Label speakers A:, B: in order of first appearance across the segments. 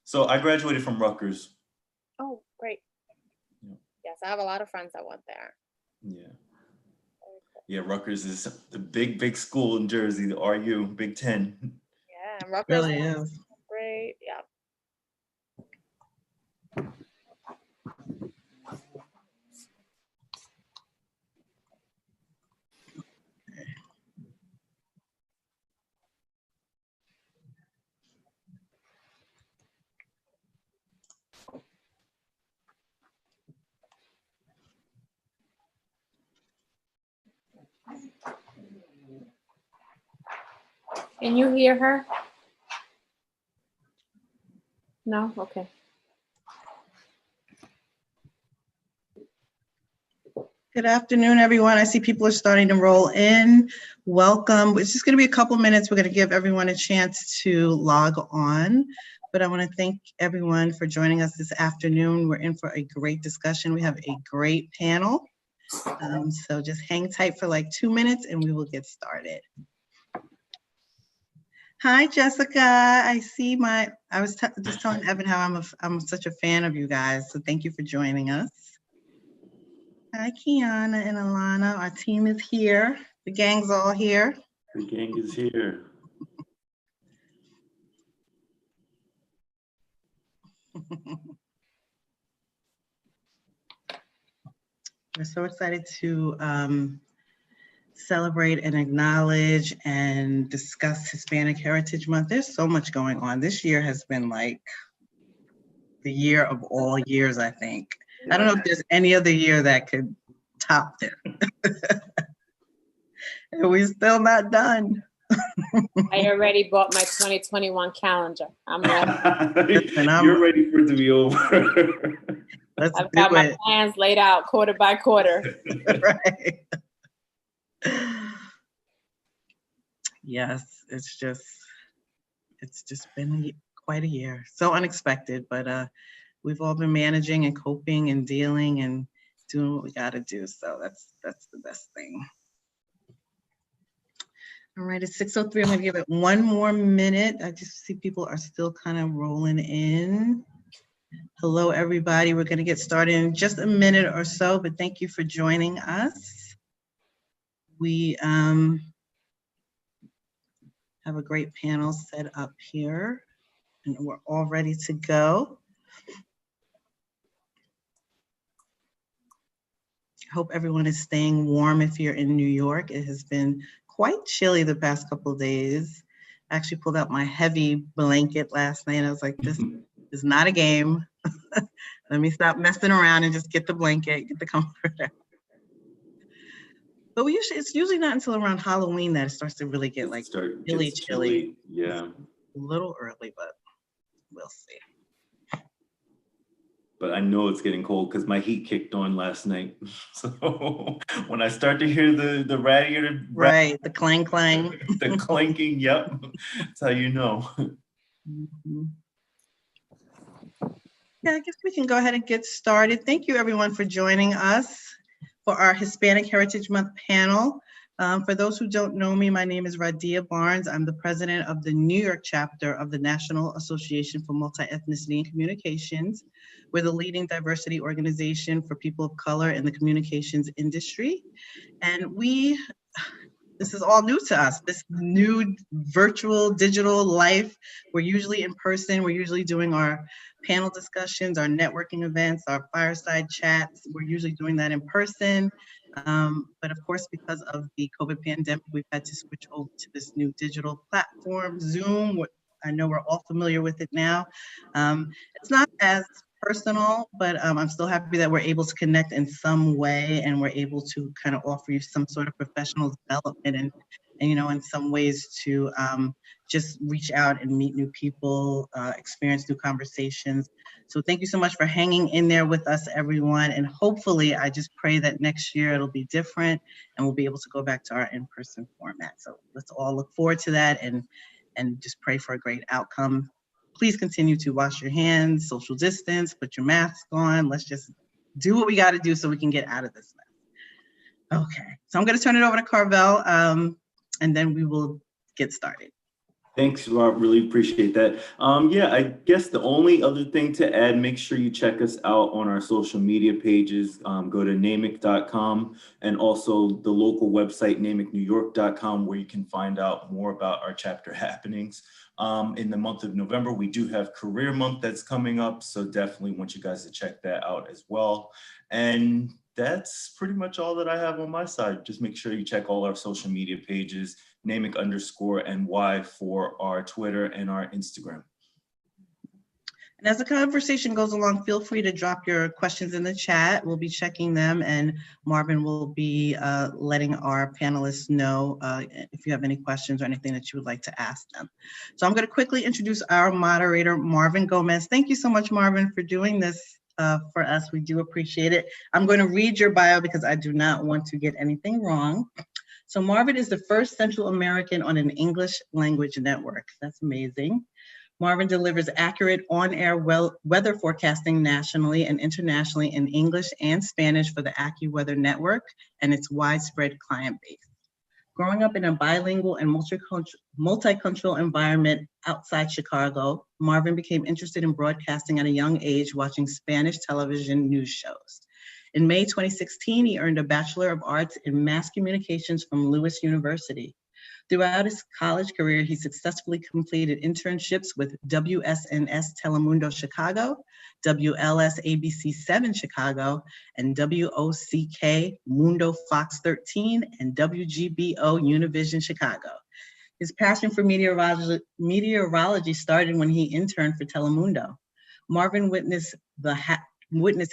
A: So I graduated from Rutgers.
B: Oh, great.
A: Yeah.
B: Yes, I have a lot of friends that went there.
A: Yeah. Yeah, Rutgers is the big school in Jersey, the RU, Big Ten.
B: Yeah, and Rutgers
C: Really is.
B: great. Yeah. Can you hear her? No? Okay.
C: Good afternoon, everyone. I see people are starting to roll in. Welcome. It's just going to be a couple minutes. We're going to give everyone a chance to log on. But I want to thank everyone for joining us this afternoon. We're in for a great discussion. We have a great panel. So just hang tight for like 2 minutes and we will get started. Hi, Jessica. I see I was just telling Evan how I'm such a fan of you guys. So thank you for joining us. Hi, Kiana and Alana. Our team is here. The gang's all here.
A: The gang is here.
C: We're so excited to celebrate and acknowledge and discuss Hispanic Heritage Month. There's so much going on. This year has been like the year of all years, I think. Yeah. I don't know if there's any other year that could top it. And we're still not done.
B: I already bought my 2021 calendar. I'm ready.
C: Listen,
A: You're ready for it to be over.
B: I've got my plans laid out quarter by quarter.
C: Right. Yes, it's just been quite a year. So unexpected, but we've all been managing and coping and dealing and doing what we got to do. So that's the best thing. All right, it's 6:03. I'm going to give it one more minute. I just see people are still kind of rolling in. Hello, everybody. We're going to get started in just a minute or so, but thank you for joining us. We have a great panel set up here, and we're all ready to go. I hope everyone is staying warm if you're in New York. It has been quite chilly the past couple of days. I actually pulled out my heavy blanket last night. I was like, this is not a game. Let me stop messing around and just get the blanket, get the comforter. But it's usually not until around Halloween that it starts to really get like really chilly.
A: Yeah.
C: A little early, but we'll see.
A: But I know it's getting cold because my heat kicked on last night. So when I start to hear the radiator,
C: right, the clang clang,
A: the clanking, yep, that's how you know.
C: Mm-hmm. Yeah, I guess we can go ahead and get started. Thank you, everyone, for joining us for our Hispanic Heritage Month panel. For those who don't know me, my name is Radia Barnes. I'm the president of the New York chapter of the National Association for Multi-Ethnicity and Communications. We're the leading diversity organization for people of color in the communications industry. And this is all new to us, this new virtual digital life. We're usually in person. We're usually doing our panel discussions, our networking events, our fireside chats. We're usually doing that in person. But of course, because of the COVID pandemic, we've had to switch over to this new digital platform, Zoom. I know we're all familiar with it now. It's not as personal, but I'm still happy that we're able to connect in some way, and we're able to kind of offer you some sort of professional development and you know, in some ways to just reach out and meet new people, experience new conversations. So thank you so much for hanging in there with us, everyone. And hopefully, I just pray that next year it'll be different and we'll be able to go back to our in-person format. So let's all look forward to that and just pray for a great outcome. Please continue to wash your hands, social distance, put your mask on. Let's just do what we got to do so we can get out of this mess. Okay, so I'm going to turn it over to Carvel, and then we will get started.
A: Thanks, Rob. Really appreciate that. Yeah, I guess the only other thing to add, make sure you check us out on our social media pages. Go to NAMIC.com and also the local website, NAMICNewYork.com, where you can find out more about our chapter happenings. In the month of November, we do have Career Month that's coming up, so definitely want you guys to check that out as well. And that's pretty much all that I have on my side. Just make sure you check all our social media pages, NAMIC_NY for our Twitter and our Instagram.
C: And as the conversation goes along, feel free to drop your questions in the chat. We'll be checking them, and Marvin will be letting our panelists know if you have any questions or anything that you would like to ask them. So I'm going to quickly introduce our moderator, Marvin Gomez. Thank you so much, Marvin, for doing this for us. We do appreciate it. I'm going to read your bio because I do not want to get anything wrong. So Marvin is the first Central American on an English language network. That's amazing. Marvin delivers accurate on-air weather forecasting nationally and internationally in English and Spanish for the AccuWeather Network and its widespread client base. Growing up in a bilingual and multicultural environment outside Chicago, Marvin became interested in broadcasting at a young age, watching Spanish television news shows. In May 2016, he earned a Bachelor of Arts in Mass Communications from Lewis University. Throughout his college career, he successfully completed internships with WSNS Telemundo Chicago, WLS ABC 7 Chicago, and WOCK Mundo Fox 13, and WGBO Univision Chicago. His passion for meteorology started when he interned for Telemundo. Marvin witnessed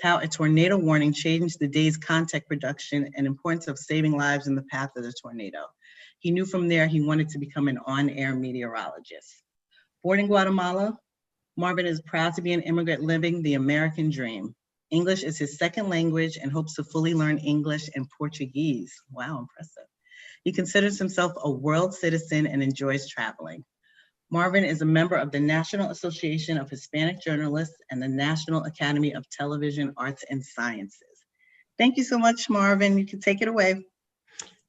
C: how a tornado warning changed the day's content production and importance of saving lives in the path of the tornado. He knew from there he wanted to become an on-air meteorologist. Born in Guatemala, Marvin is proud to be an immigrant living the American dream. English is his second language and hopes to fully learn English and Portuguese. Wow, impressive. He considers himself a world citizen and enjoys traveling. Marvin is a member of the National Association of Hispanic Journalists and the National Academy of Television Arts and Sciences. Thank you so much, Marvin. You can take it away.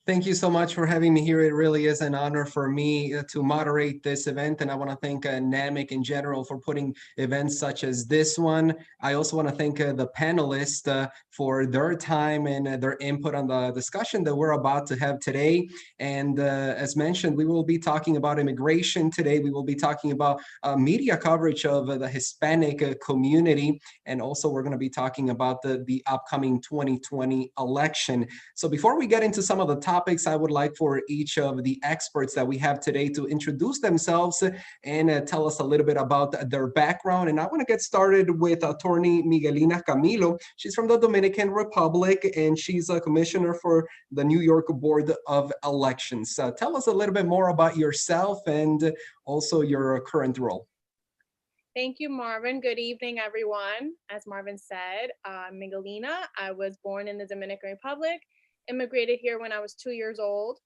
D: Thank you so much for having me here. It really is an honor for me to moderate this event, and I want to thank NAMIC in general for putting events such as this one. I also want to thank the panelists for their time and their input on the discussion that we're about to have today. And as mentioned, we will be talking about immigration today. We will be talking about media coverage of the Hispanic community, and also we're going to be talking about the upcoming 2020 election. So before we get into some of the topics, I would like for each of the experts that we have today to introduce themselves and tell us a little bit about their background. And I want to get started with attorney Miguelina Camilo. She's from the Dominican Republic, and she's a commissioner for the New York Board of Elections. Tell us a little bit more about yourself and also your current role.
B: Thank you, Marvin. Good evening, everyone. As Marvin said, Miguelina. I was born in the Dominican Republic, immigrated here when I was 2 years old.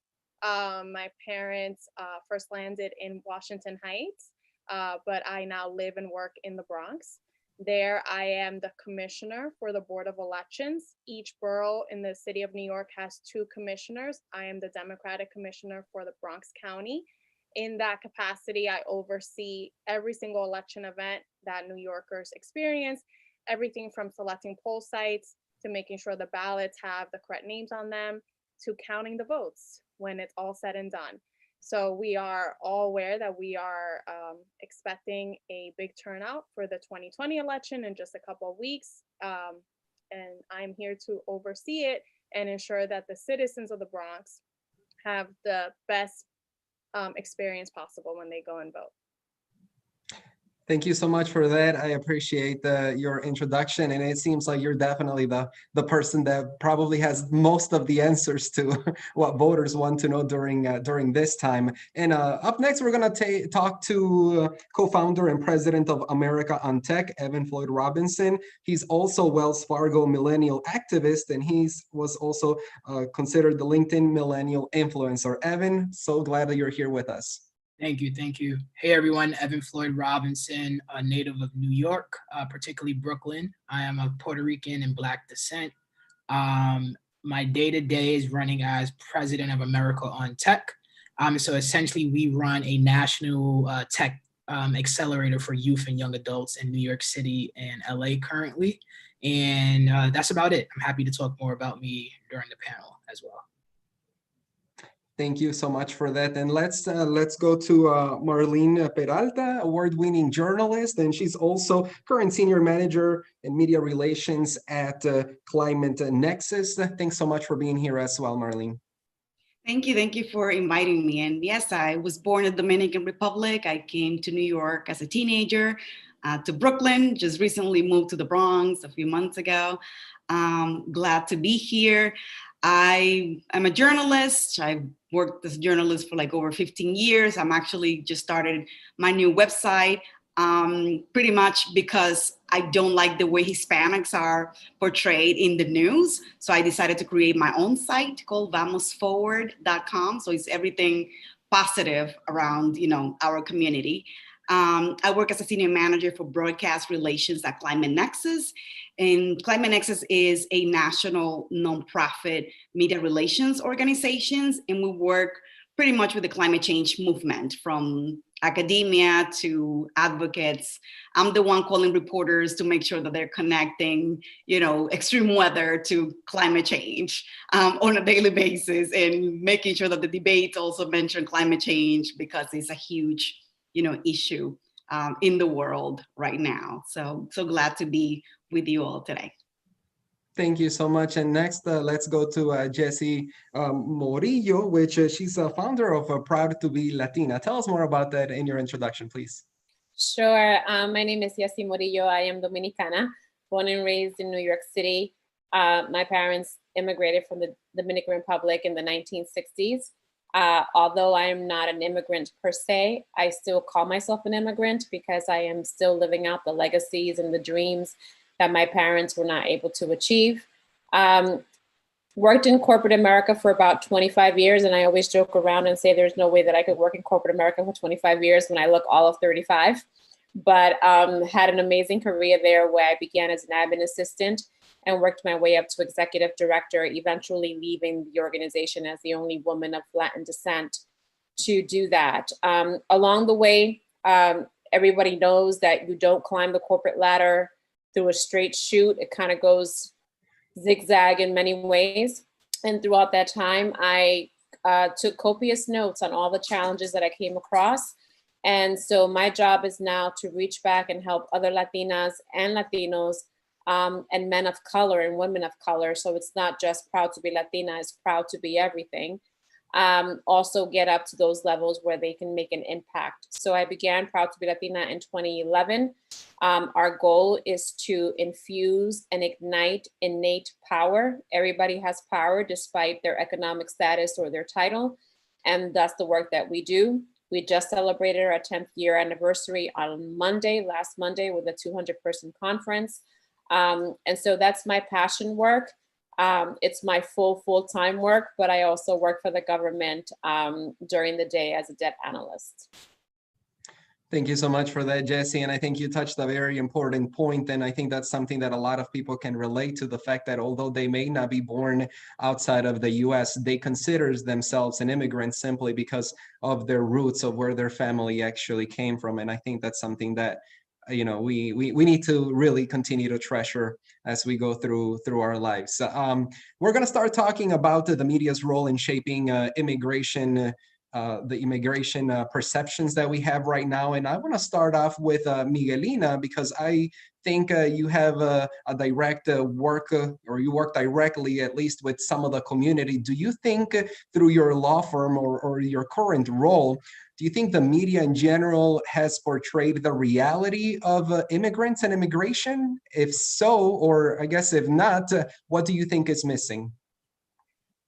B: My parents first landed in Washington Heights, but I now live and work in the Bronx. There, I am the commissioner for the Board of Elections. Each borough in the city of New York has 2 commissioners. I am the Democratic commissioner for the Bronx County. In that capacity, I oversee every single election event that New Yorkers experience, everything from selecting poll sites to making sure the ballots have the correct names on them, to counting the votes when it's all said and done. So we are all aware that we are expecting a big turnout for the 2020 election in just a couple of weeks. And I'm here to oversee it and ensure that the citizens of the Bronx have the best experience possible when they go and vote.
D: Thank you so much for that. I appreciate your introduction, and it seems like you're definitely the person that probably has most of the answers to what voters want to know during this time. And up next, we're going to talk to co-founder and president of America on Tech, Evan Floyd Robinson. He's also Wells Fargo millennial activist, and he was also considered the LinkedIn millennial influencer. Evan, so glad that you're here with us.
E: Thank you, thank you. Hey everyone, Evan Floyd Robinson, a native of New York, particularly Brooklyn. I am of Puerto Rican and Black descent. My day-to-day is running as president of America on Tech. So essentially, we run a national tech accelerator for youth and young adults in New York City and LA currently. And that's about it. I'm happy to talk more about me during the panel as well.
D: Thank you so much for that. And let's go to Marlene Peralta, award-winning journalist, and she's also current senior manager in media relations at Climate Nexus. Thanks so much for being here as well, Marlene.
F: Thank you for inviting me. And yes, I was born in the Dominican Republic. I came to New York as a teenager, to Brooklyn, just recently moved to the Bronx a few months ago. Glad to be here. I am a journalist. I've worked as a journalist for like over 15 years. I'm actually just started my new website, pretty much because I don't like the way Hispanics are portrayed in the news. So I decided to create my own site called vamosforward.com. So it's everything positive around, our community. I work as a senior manager for broadcast relations at Climate Nexus. And Climate Nexus is a national nonprofit media relations organization. And we work pretty much with the climate change movement, from academia to advocates. I'm the one calling reporters to make sure that they're connecting, extreme weather to climate change on a daily basis, and making sure that the debates also mention climate change because it's a huge issue in the world right now. So glad to be with you all today.
D: Thank you so much. And next, let's go to Jessie Morillo, which she's a founder of Proud to be Latina. Tell us more about that in your introduction, please.
G: Sure. My name is Jessie Morillo. I am Dominicana, born and raised in New York City. My parents immigrated from the Dominican Republic in the 1960s. Although I am not an immigrant per se, I still call myself an immigrant because I am still living out the legacies and the dreams that my parents were not able to achieve. Worked in corporate America for about 25 years, and I always joke around and say there's no way that I could work in corporate America for 25 years when I look all of 35. But had an amazing career there, where I began as an admin assistant and worked my way up to executive director, eventually leaving the organization as the only woman of Latin descent to do that. Along the way, everybody knows that you don't climb the corporate ladder through a straight chute. It kind of goes zigzag in many ways. And throughout that time, I took copious notes on all the challenges that I came across. And so my job is now to reach back and help other Latinas and Latinos and men of color and women of color. So it's not just proud to be Latina, it's proud to be everything. Also get up to those levels where they can make an impact. So I began Proud to be Latina in 2011. Our goal is to infuse and ignite innate power. Everybody has power despite their economic status or their title. And that's the work that we do. We just celebrated our 10th year anniversary on Monday, last Monday, with a 200-person conference. And so that's my passion work. It's my full-time work, but I also work for the government during the day as a debt analyst.
D: Thank you so much for that, Jessie. And I think you touched a very important point. And I think that's something that a lot of people can relate to, the fact that although they may not be born outside of the US, they consider themselves an immigrant simply because of their roots, of where their family actually came from. And I think that's something that we need to really continue to treasure as we go through our lives. We're going to start talking about the media's role in shaping immigration, the immigration perceptions that we have right now. And I want to start off with Miguelina, because I think you have a direct work, or you work directly at least with some of the community. Do you think through your law firm or your current role, do you think the media in general has portrayed the reality of immigrants and immigration? If so, or I guess if not, what do you think is missing?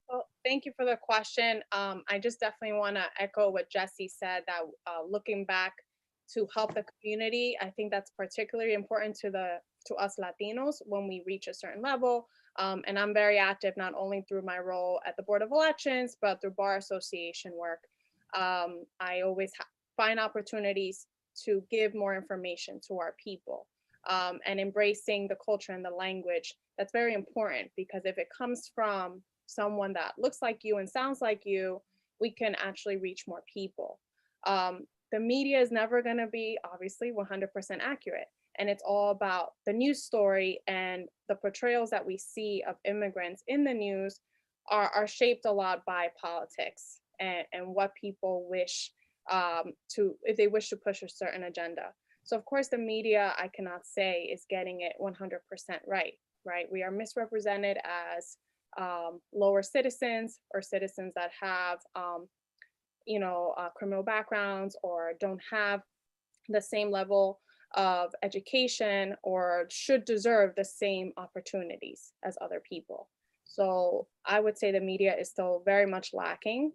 B: Well, thank you for the question. I just definitely want to echo what Jessie said, that looking back to help the community, I think that's particularly important to us Latinos when we reach a certain level. And I'm very active, not only through my role at the Board of Elections, but through Bar Association work. I always find opportunities to give more information to our people, and embracing the culture and the language. That's very important, because if it comes from someone that looks like you and sounds like you, we can actually reach more people. The media is never going to be obviously 100% accurate. And it's all about the news story, and the portrayals that we see of immigrants in the news are shaped a lot by politics and what people wish if they wish to push a certain agenda. So of course the media, I cannot say, is getting it 100% right? We are misrepresented as lower citizens, or citizens that have criminal backgrounds, or don't have the same level of education, or should deserve the same opportunities as other people. So I would say the media is still very much lacking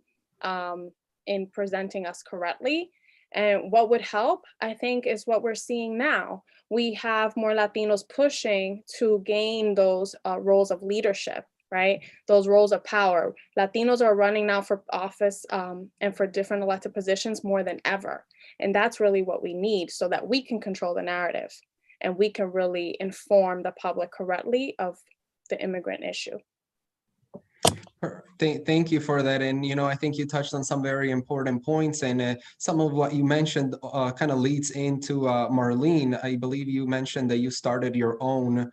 B: in presenting us correctly. And what would help, I think, is what we're seeing now. We have more Latinos pushing to gain those roles of leadership, right? Those roles of power. Latinos are running now for office and for different elected positions more than ever. And that's really what we need, so that we can control the narrative and we can really inform the public correctly of the immigrant issue.
D: Thank you for that. And, I think you touched on some very important points, and some of what you mentioned kind of leads into Marlene. I believe you mentioned that you started your own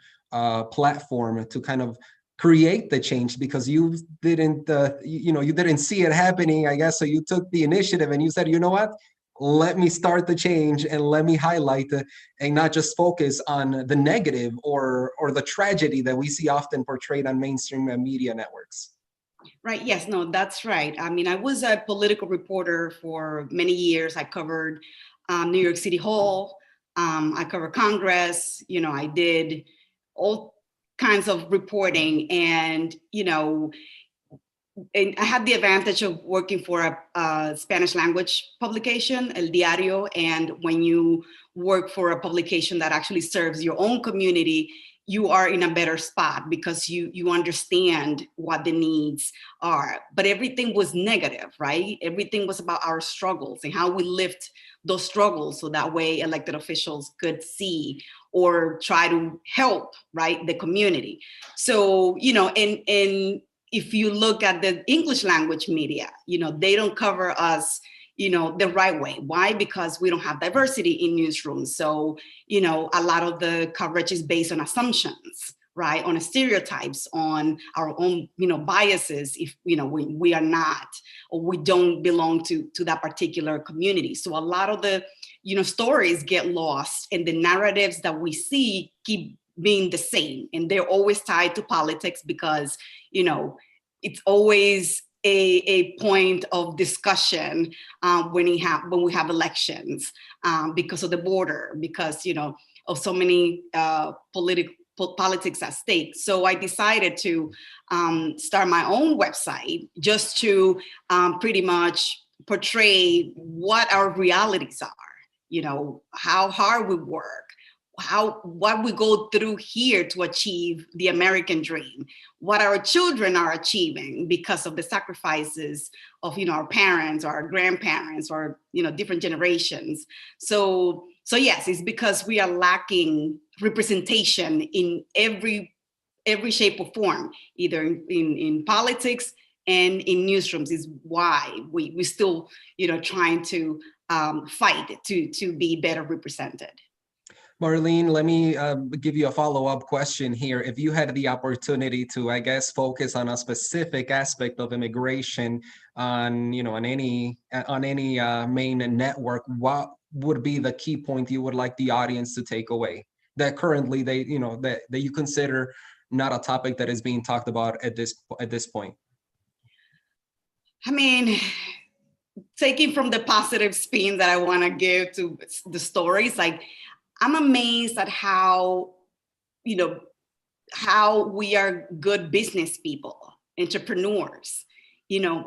D: platform to kind of create the change, because you didn't, you didn't see it happening, I guess. So you took the initiative and you said, you know what? Let me start the change, and let me highlight and not just focus on the negative or the tragedy that we see often portrayed on mainstream media networks.
F: Right. Yes. No, that's right. I mean, I was a political reporter for many years. I covered New York City Hall. I covered Congress. I did all kinds of reporting, and and I had the advantage of working for a Spanish language publication, El Diario. And when you work for a publication that actually serves your own community, you are in a better spot, because you understand what the needs are. But everything was negative, right? Everything was about our struggles and how we lived those struggles, so that way elected officials could see or try to help, right, the community. So, and if you look at the English language media, they don't cover us, the right way. Why? Because we don't have diversity in newsrooms. So, a lot of the coverage is based on assumptions, right? On stereotypes, on our own, biases, if, we are not, or we don't belong to that particular community. So a lot of the, stories get lost, and the narratives that we see keep being the same. And they're always tied to politics, because, it's always a point of discussion when we have elections, because of the border, because, of so many politics at stake. So I decided to start my own website, just to pretty much portray what our realities are, how hard we work, what we go through here to achieve the American dream, what our children are achieving because of the sacrifices of, our parents or our grandparents, or, different generations. So yes, it's because we are lacking representation in every shape or form, either in politics and in newsrooms, is why we still, trying to fight to be better represented.
D: Marlene, let me give you a follow-up question here. If you had the opportunity to, I guess, focus on a specific aspect of immigration on, on any main network, what would be the key point you would like the audience to take away that currently they, that you consider not a topic that is being talked about at this point?
F: I mean, taking from the positive spin that I want to give to the stories, like, I'm amazed at how we are good business people, entrepreneurs,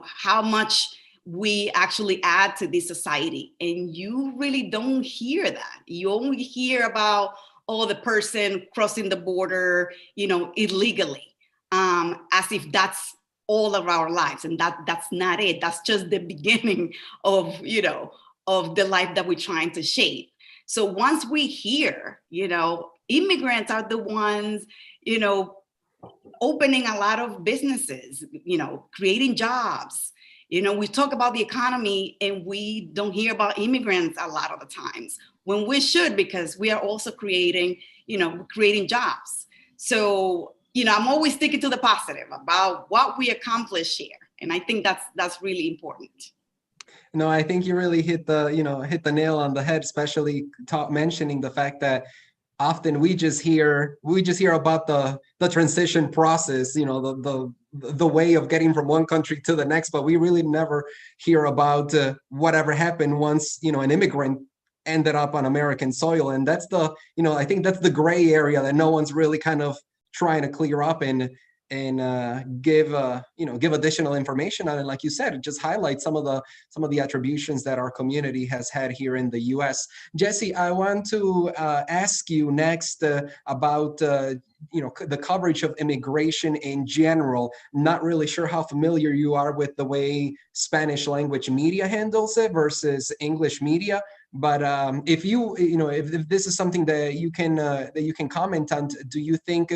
F: how much we actually add to this society. And you really don't hear that. You only hear about, the person crossing the border, illegally, as if that's all of our lives. And that's not it. That's just the beginning of, of the life that we're trying to shape. So once we hear, immigrants are the ones, opening a lot of businesses, creating jobs, You know, we talk about the economy and we don't hear about immigrants a lot of the times when we should, because we are also creating, you know, creating jobs. So, you know, I'm always sticking to the positive about what we accomplish here. And I think that's really important.
D: No, I think you really hit the nail on the head, especially mentioning the fact that often we just hear about the transition process, you know, the way of getting from one country to the next, but we really never hear about whatever happened once, you know, an immigrant ended up on American soil. And that's I think that's the gray area that no one's really kind of trying to clear up and give additional information on it. Like you said, it just highlights some of the attributions that our community has had here in the U.S. Jessie, I want to ask you next about the coverage of immigration in general. Not really sure how familiar you are with the way Spanish language media handles it versus English media. But if if this is something that you can comment on, do you think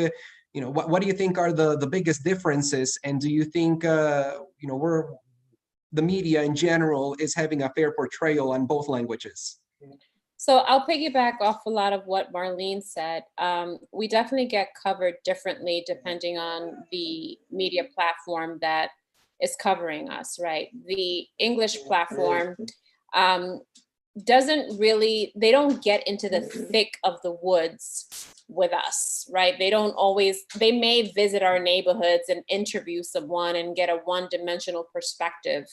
D: what do you think are the biggest differences, and do you think the media in general is having a fair portrayal on both languages?
G: So I'll piggyback off a lot of what Marlene said. We definitely get covered differently depending on the media platform that is covering us, right? The English platform they don't get into the thick of the woods with us, right? They may visit our neighborhoods and interview someone and get a one-dimensional perspective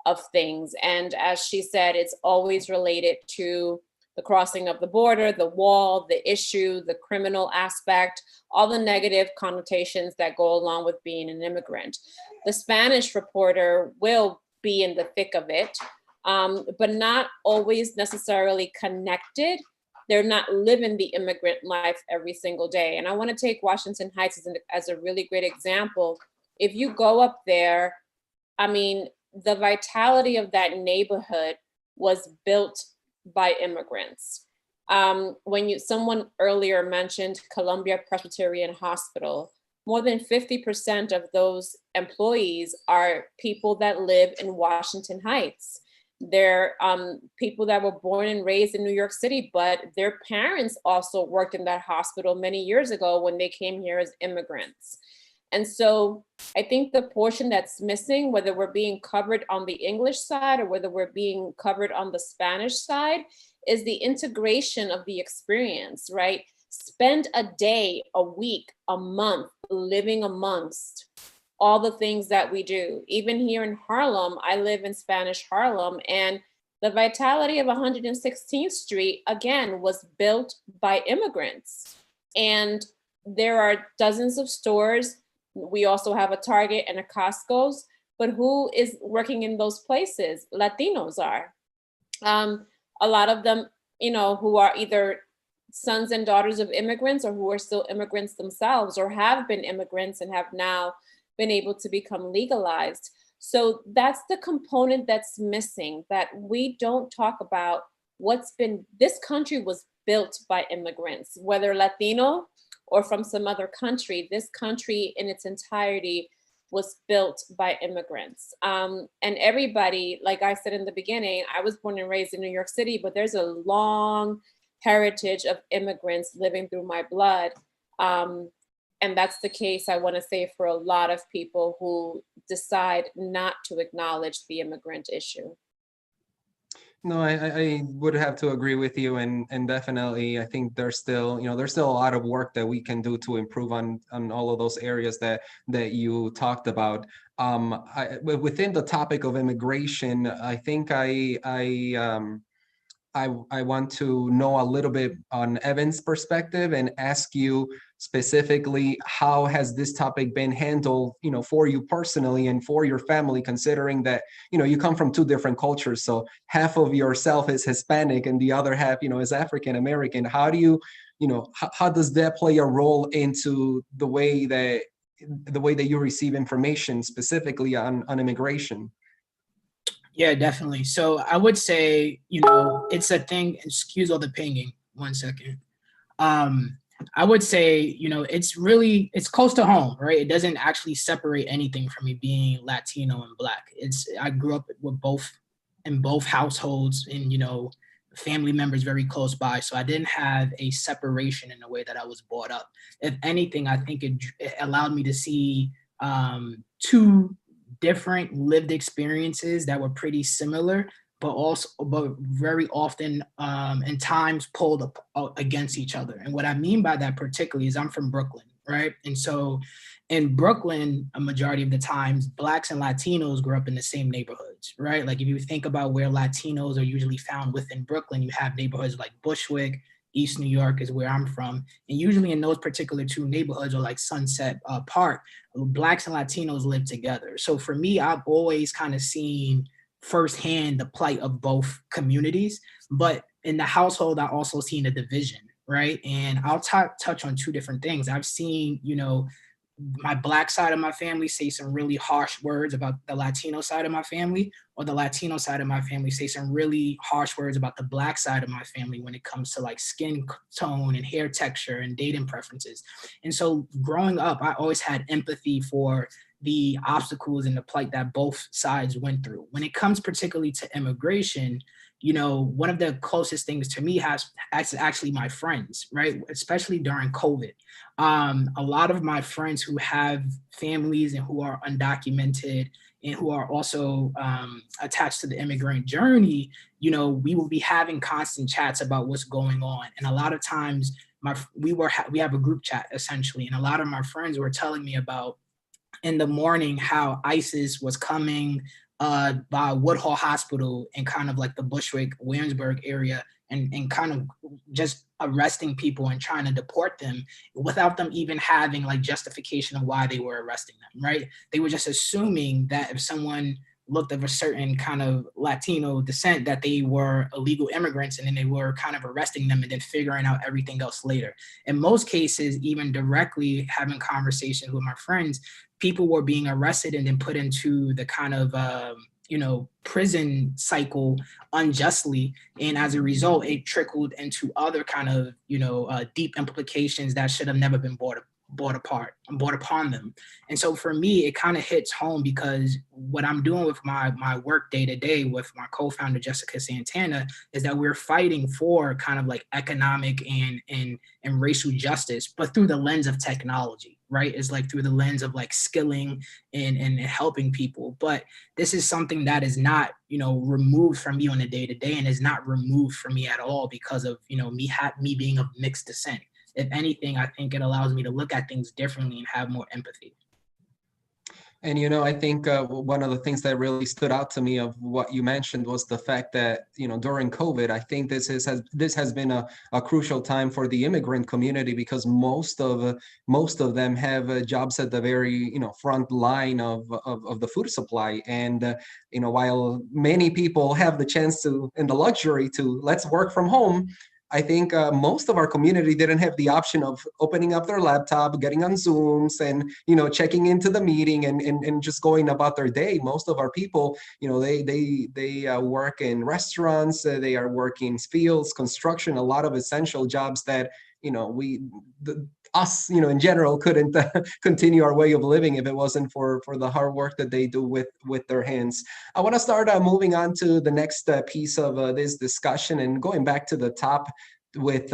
G: of things. And as she said, it's always related to the crossing of the border, the wall, the issue, the criminal aspect, all the negative connotations that go along with being an immigrant. The Spanish reporter will be in the thick of it, but not always necessarily connected. They're not living the immigrant life every single day. And I want to take Washington Heights as a really great example. If you go up there, I mean, the vitality of that neighborhood was built by immigrants. Someone earlier mentioned Columbia Presbyterian Hospital, more than 50% of those employees are people that live in Washington Heights. They're people that were born and raised in New York City, but their parents also worked in that hospital many years ago when they came here as immigrants. And so I think the portion that's missing, whether we're being covered on the English side or whether we're being covered on the Spanish side, is the integration of the experience, right? Spend a day, a week, a month living amongst all the things that we do. Even here in Harlem, I live in Spanish Harlem, and the vitality of 116th Street, again, was built by immigrants. And there are dozens of stores. We also have a Target and a Costco's, but who is working in those places? Latinos are. A lot of them, who are either sons and daughters of immigrants or who are still immigrants themselves or have been immigrants and have now been able to become legalized. So that's the component that's missing, that we don't talk about this country was built by immigrants, whether Latino or from some other country. This country in its entirety was built by immigrants. And everybody, like I said in the beginning, I was born and raised in New York City, but there's a long heritage of immigrants living through my blood. And that's the case, I want to say, for a lot of people who decide not to acknowledge the immigrant issue.
D: No, I would have to agree with you, and definitely I think there's still a lot of work that we can do to improve on all of those areas that you talked about. Within the topic of immigration, I think I want to know a little bit on Evan's perspective and ask you specifically, how has this topic been handled, for you personally and for your family, considering that, you come from two different cultures. So half of yourself is Hispanic and the other half, is African American. How do you, how does that play a role into the way that you receive information specifically on immigration?
E: Yeah, definitely. So I would say, it's a thing, excuse all the pinging, 1 second. I would say, it's close to home, right? It doesn't actually separate anything from me being Latino and Black. I grew up with both households and, family members very close by. So I didn't have a separation in the way that I was brought up. If anything, I think it allowed me to see two different lived experiences that were pretty similar, but very often in times pulled up against each other. And what I mean by that particularly is I'm from Brooklyn, right? And so in Brooklyn, a majority of the times, Blacks and Latinos grew up in the same neighborhoods, right? Like if you think about where Latinos are usually found within Brooklyn, you have neighborhoods like Bushwick, East New York is where I'm from. And usually in those particular two neighborhoods, or like Sunset Park, Blacks and Latinos live together. So for me, I've always kind of seen firsthand the plight of both communities, but in the household, I also seen a division, right? And I'll touch on two different things. I've seen, my Black side of my family say some really harsh words about the Latino side of my family, or the Latino side of my family say some really harsh words about the Black side of my family when it comes to like skin tone and hair texture and dating preferences. And so growing up, I always had empathy for the obstacles and the plight that both sides went through. When it comes particularly to immigration, one of the closest things to me has actually my friends, right? Especially during COVID. A lot of my friends who have families and who are undocumented and who are also attached to the immigrant journey, we will be having constant chats about what's going on. And a lot of times we have a group chat essentially. And a lot of my friends were telling me about in the morning how ISIS was coming by Woodhull Hospital and kind of like the Bushwick, Williamsburg area and kind of just arresting people and trying to deport them without them even having like justification of why they were arresting them, right? They were just assuming that if someone looked of a certain kind of Latino descent that they were illegal immigrants, and then they were kind of arresting them and then figuring out everything else later. In most cases, even directly having conversations with my friends, people were being arrested and then put into the kind of, prison cycle unjustly. And as a result, it trickled into other kind of, deep implications that should have never been brought upon them. And so for me, it kind of hits home because what I'm doing with my work day to day with my co-founder, Jessica Santana, is that we're fighting for kind of like economic and racial justice, but through the lens of technology, right? It's like through the lens of like skilling and helping people. But this is something that is not, removed from me on a day to day and is not removed from me at all because of, me being of mixed descent. If anything, I think it allows me to look at things differently and have more empathy.
D: And, I think one of the things that really stood out to me of what you mentioned was the fact that, during COVID, I think this has been a crucial time for the immigrant community because most of them have jobs at the very, front line of the food supply. And, while many people have the chance to and the luxury to let's work from home, I think most of our community didn't have the option of opening up their laptop, getting on Zooms and, checking into the meeting and just going about their day. Most of our people, they work in restaurants, they are working fields, construction, a lot of essential jobs that, us, in general, couldn't continue our way of living if it wasn't for the hard work that they do with their hands. I want to start moving on to the next piece of this discussion and going back to the top with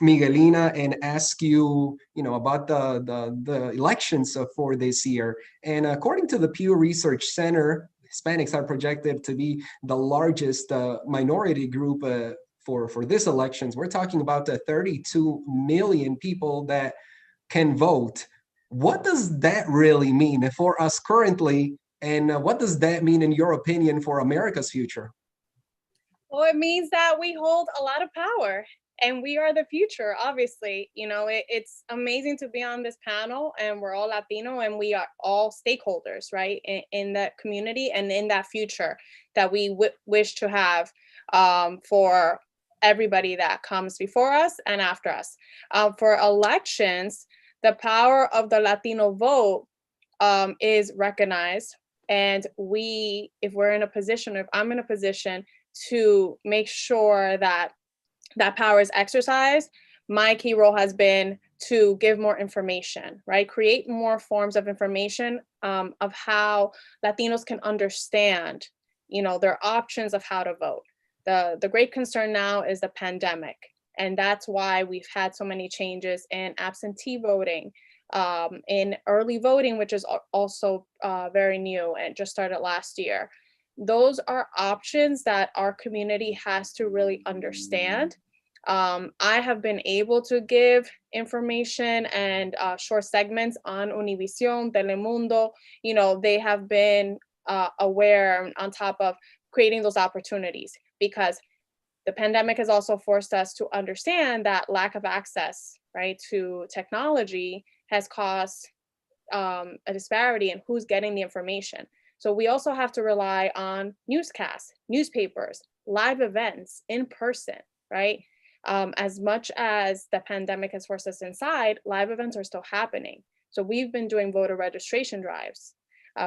D: Miguelina and ask you, about the elections for this year. And according to the Pew Research Center, Hispanics are projected to be the largest minority group for this elections. We're talking about 32 million people that can vote. What does that really mean for us currently? And what does that mean, in your opinion, for America's future?
B: Well, it means that we hold a lot of power and we are the future, obviously. It's amazing to be on this panel and we're all Latino and we are all stakeholders, right? In that community and in that future that we wish to have for everybody that comes before us and after us. For elections, the power of the Latino vote is recognized. And if I'm in a position to make sure that that power is exercised, my key role has been to give more information, right? Create more forms of information of how Latinos can understand, their options of how to vote. The great concern now is the pandemic. And that's why we've had so many changes in absentee voting, in early voting, which is also very new and just started last year. Those are options that our community has to really understand. I have been able to give information and short segments on Univision, Telemundo. They have been aware on top of creating those opportunities, because the pandemic has also forced us to understand that lack of access, right, to technology has caused a disparity in who's getting the information. So we also have to rely on newscasts, newspapers, live events in person, right? As much as the pandemic has forced us inside, live events are still happening. So we've been doing voter registration drives.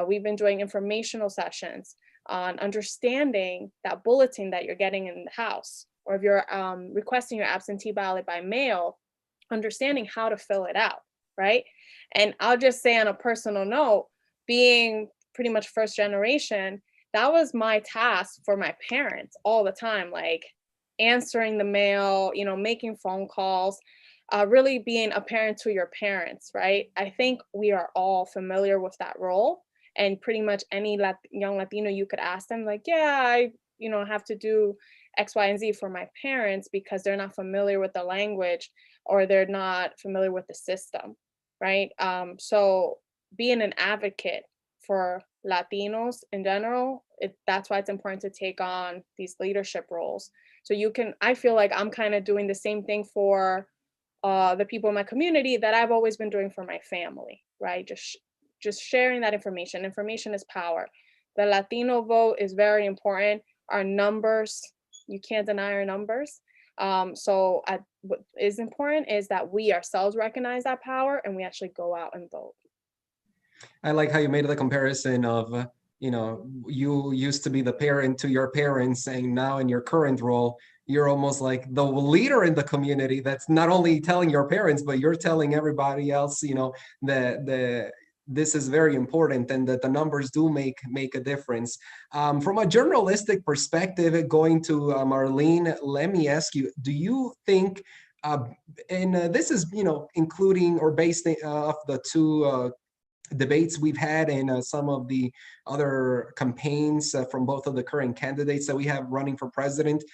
B: We've been doing informational sessions on understanding that bulletin that you're getting in the house, or if you're requesting your absentee ballot by mail, understanding how to fill it out, right? And I'll just say on a personal note, being pretty much first generation, that was my task for my parents all the time, like answering the mail, making phone calls, really being a parent to your parents, right? I think we are all familiar with that role. And pretty much any young Latino, you could ask them like, yeah, I have to do X, Y, and Z for my parents, because they're not familiar with the language or they're not familiar with the system, right? So being an advocate for Latinos in general, that's why it's important to take on these leadership roles. So I feel like I'm kind of doing the same thing for the people in my community that I've always been doing for my family, right? Just sharing that information. Information is power. The Latino vote is very important. Our numbers, you can't deny our numbers. So what is important is that we ourselves recognize that power and we actually go out and vote.
D: I like how you made the comparison of, you used to be the parent to your parents, and now in your current role, you're almost like the leader in the community that's not only telling your parents, but you're telling everybody else, that this is very important and that the numbers do make a difference. From a journalistic perspective, going to Marlene, let me ask you, do you think, and this is, including or based off the two debates we've had and some of the other campaigns from both of the current candidates that we have running for president,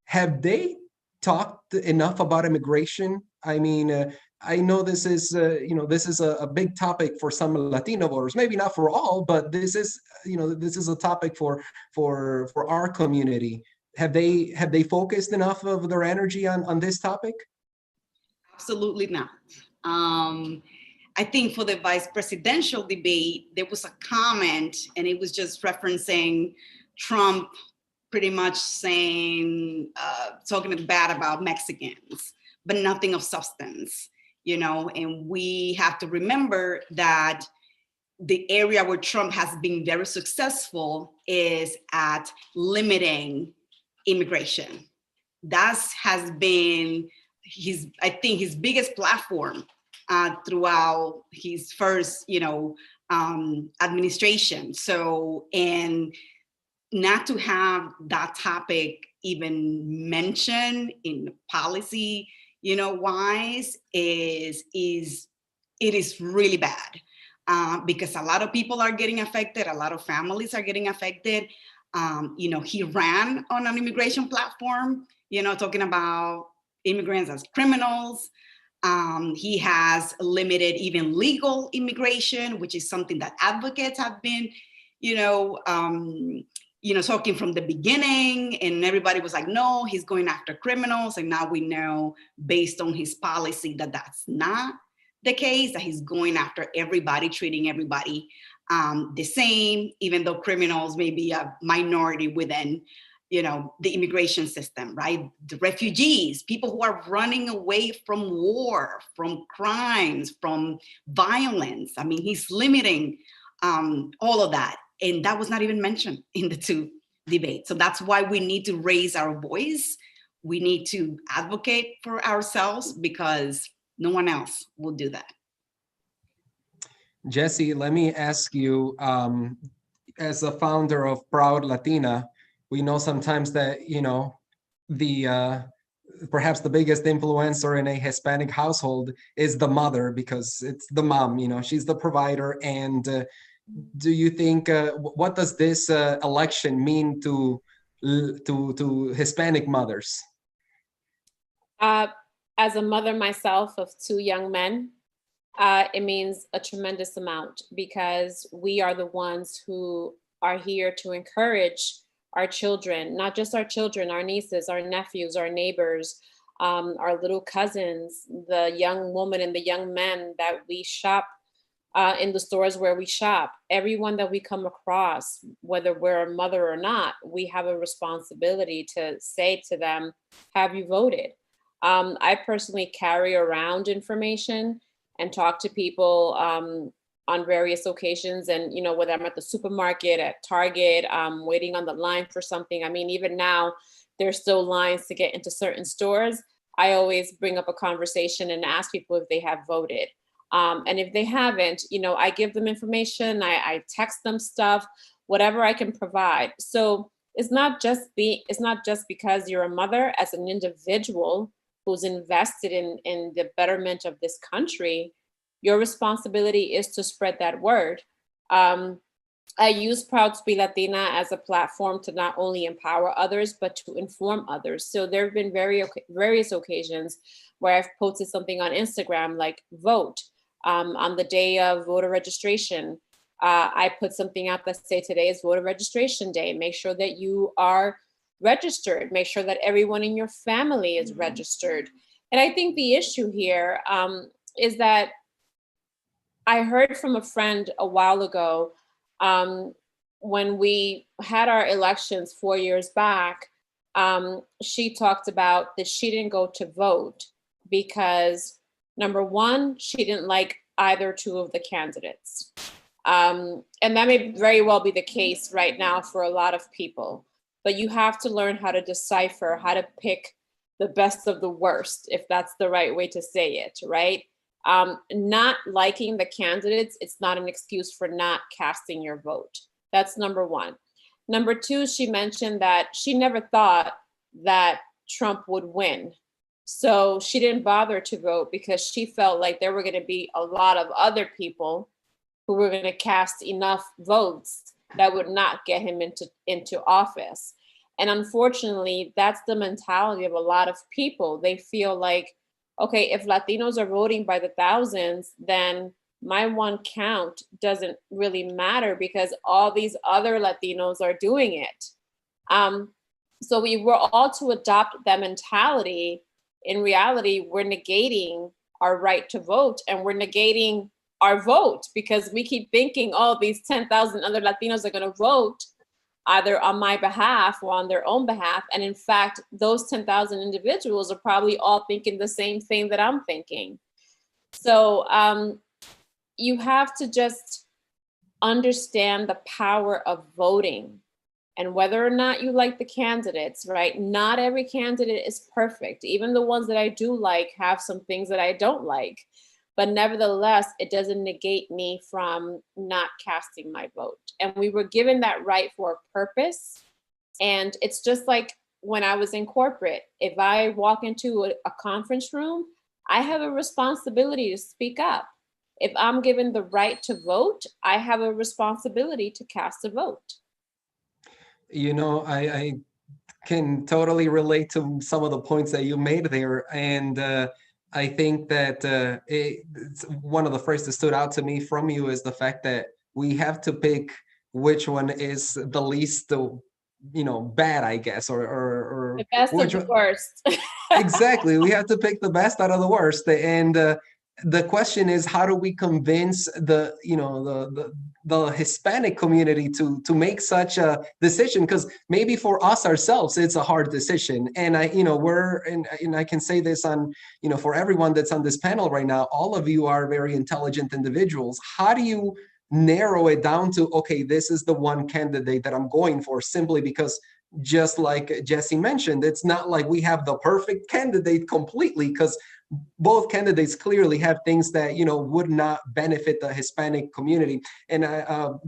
D: have they talked enough about immigration? I mean, I know this is, this is a big topic for some Latino voters, maybe not for all, but this is, this is a topic for our community. Have they focused enough of their energy on this topic?
F: Absolutely not. I think for the vice presidential debate, there was a comment and it was just referencing Trump pretty much saying, talking bad about Mexicans, but nothing of substance, and we have to remember that the area where Trump has been very successful is at limiting immigration. That has been I think his biggest platform throughout his first, administration. So, and not to have that topic even mentioned in policy, wise it is really bad because a lot of people are getting affected. A lot of families are getting affected. He ran on an immigration platform, talking about immigrants as criminals. He has limited even legal immigration, which is something that advocates have been, talking from the beginning, and everybody was like, no, he's going after criminals. And now we know based on his policy that that's not the case, that he's going after everybody, treating everybody the same, even though criminals may be a minority within the immigration system, right? The refugees, people who are running away from war, from crimes, from violence. I mean, he's limiting all of that. And that was not even mentioned in the two debates. So that's why we need to raise our voice we need to advocate for ourselves because no one else will do that.
D: Jessie, let me ask you, as a founder of Proud Latina, we know sometimes that, you know, the perhaps the biggest influencer in a Hispanic household is the mother, because it's the mom, you know, she's the provider. And do you think, what does this election mean to Hispanic mothers?
G: As a mother myself of 2 young men, it means a tremendous amount, because we are the ones who are here to encourage our children, not just our children, our nieces, our nephews, our neighbors, our little cousins, the young woman and the young men that we shop in the stores where we shop. Everyone that we come across, whether we're a mother or not, we have a responsibility to say to them, have you voted? I personally carry around information and talk to people on various occasions. And, you know, whether I'm at the supermarket, at Target, waiting on the line for something. I mean, even now, there's still lines to get into certain stores. I always bring up a conversation and ask people if they have voted. And if they haven't, you know, I give them information, I text them stuff, whatever I can provide. So it's not just because you're a mother. As an individual who's invested in the betterment of this country, your responsibility is to spread that word. I use Proud to be Latina as a platform to not only empower others, but to inform others. So there have been various occasions where I've posted something on Instagram like vote. On the day of voter registration, I put something out that say today is voter registration day. Make sure that you are registered. Make sure that everyone in your family is registered. And I think the issue here is that I heard from a friend a while ago, when we had our elections 4 years back, she talked about that she didn't go to vote because, number one, she didn't like either 2 of the candidates. And that may very well be the case right now for a lot of people, but you have to learn how to decipher, how to pick the best of the worst, if that's the right way to say it, right? Not liking the candidates, it's not an excuse for not casting your vote. That's number one. Number two, she mentioned that she never thought that Trump would win. So she didn't bother to vote because she felt like there were going to be a lot of other people who were going to cast enough votes that would not get him into office. And unfortunately, that's the mentality of a lot of people. They feel like, okay, if Latinos are voting by the thousands, then my one count doesn't really matter because all these other Latinos are doing it. So we were all to adopt that mentality. In reality, we're negating our right to vote and we're negating our vote because we keep thinking, oh, these 10,000 other Latinos are going to vote either on my behalf or on their own behalf. And in fact, those 10,000 individuals are probably all thinking the same thing that I'm thinking. So you have to just understand the power of voting and whether or not you like the candidates, right? Not every candidate is perfect. Even the ones that I do like have some things that I don't like. But nevertheless, it doesn't negate me from not casting my vote. And we were given that right for a purpose. And it's just like when I was in corporate, if I walk into a conference room, I have a responsibility to speak up. If I'm given the right to vote, I have a responsibility to cast a vote.
D: You know, I can totally relate to some of the points that you made there. And I think that it's one of the phrases that stood out to me from you is the fact that we have to pick which one is the least, bad, I guess, or
G: the best of the worst.
D: Exactly. We have to pick the best out of the worst. And the question is, how do we convince the Hispanic community to make such a decision? Because maybe for us ourselves, it's a hard decision. And I can say this on, for everyone that's on this panel right now, all of you are very intelligent individuals. How do you narrow it down to, okay, this is the one candidate that I'm going for, simply because just like Jessie mentioned, it's not like we have the perfect candidate completely, because both candidates clearly have things that, you know, would not benefit the Hispanic community. And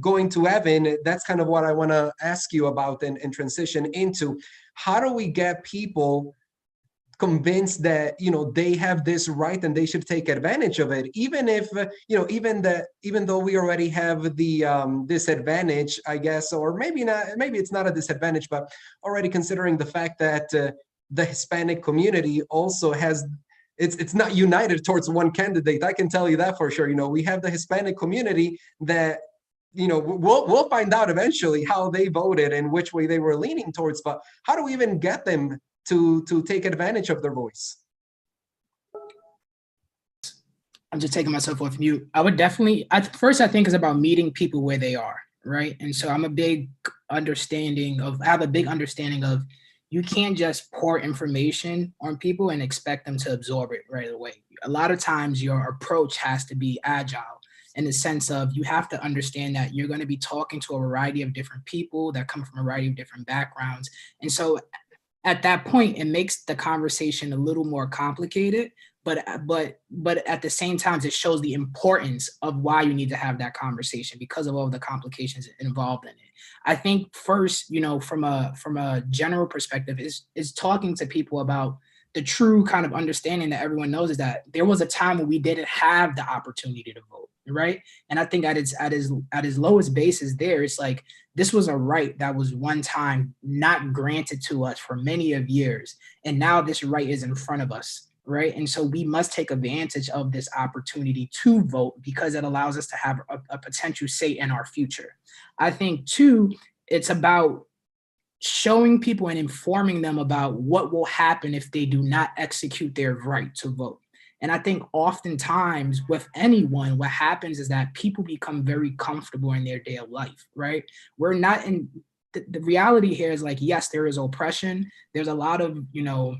D: going to Evan, that's kind of what I want to ask you about and transition into. How do we get people convinced that, you know, they have this right and they should take advantage of it, even if you know, even though we already have the disadvantage, I guess, or maybe not, maybe it's not a disadvantage, but already considering the fact that the Hispanic community also has, it's not united towards one candidate. I can tell you that for sure. You know, we have the Hispanic community that, you know, we'll find out eventually how they voted and which way they were leaning towards, but how do we even get them to take advantage of their voice?
E: I'm just taking myself off mute. I would definitely, first I think it's about meeting people where they are, right? And so I have a big understanding of you can't just pour information on people and expect them to absorb it right away. A lot of times your approach has to be agile, in the sense of you have to understand that you're going to be talking to a variety of different people that come from a variety of different backgrounds. And so at that point, it makes the conversation a little more complicated, but at the same time, it shows the importance of why you need to have that conversation because of all the complications involved in it. I think first, you know, from a general perspective, is talking to people about the true kind of understanding that everyone knows, is that there was a time when we didn't have the opportunity to vote, right? And I think at his lowest basis there, it's like, this was a right that was one time not granted to us for many of years. And now this right is in front of us, right? And so we must take advantage of this opportunity to vote because it allows us to have a potential say in our future. I think too, it's about showing people and informing them about what will happen if they do not execute their right to vote. And I think oftentimes with anyone, what happens is that people become very comfortable in their day of life, right? We're not in, the reality here is like, yes, there is oppression. There's a lot of, you know,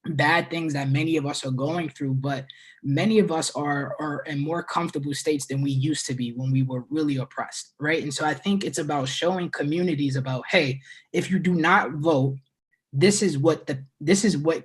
E: bad things that many of us are going through, but many of us are in more comfortable states than we used to be when we were really oppressed, right? And so I think it's about showing communities about, hey, if you do not vote, this is what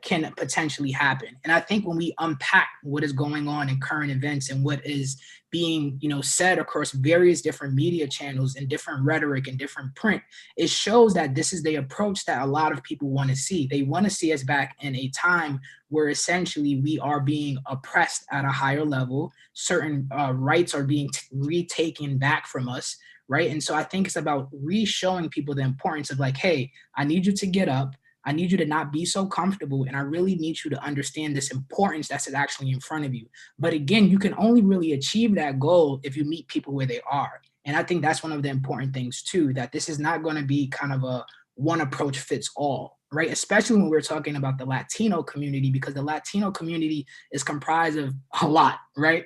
E: can potentially happen. And I think when we unpack what is going on in current events and what is being, you know, said across various different media channels and different rhetoric and different print, it shows that this is the approach that a lot of people want to see. They want to see us back in a time where essentially we are being oppressed at a higher level. Certain rights are being retaken back from us, right? And so I think it's about re-showing people the importance of like, hey, I need you to get up. I need you to not be so comfortable, and I really need you to understand this importance that's actually in front of you. But again, you can only really achieve that goal if you meet people where they are. And I think that's one of the important things too, that this is not going to be kind of a one approach fits all, right? Especially when we're talking about the Latino community, because the Latino community is comprised of a lot, right?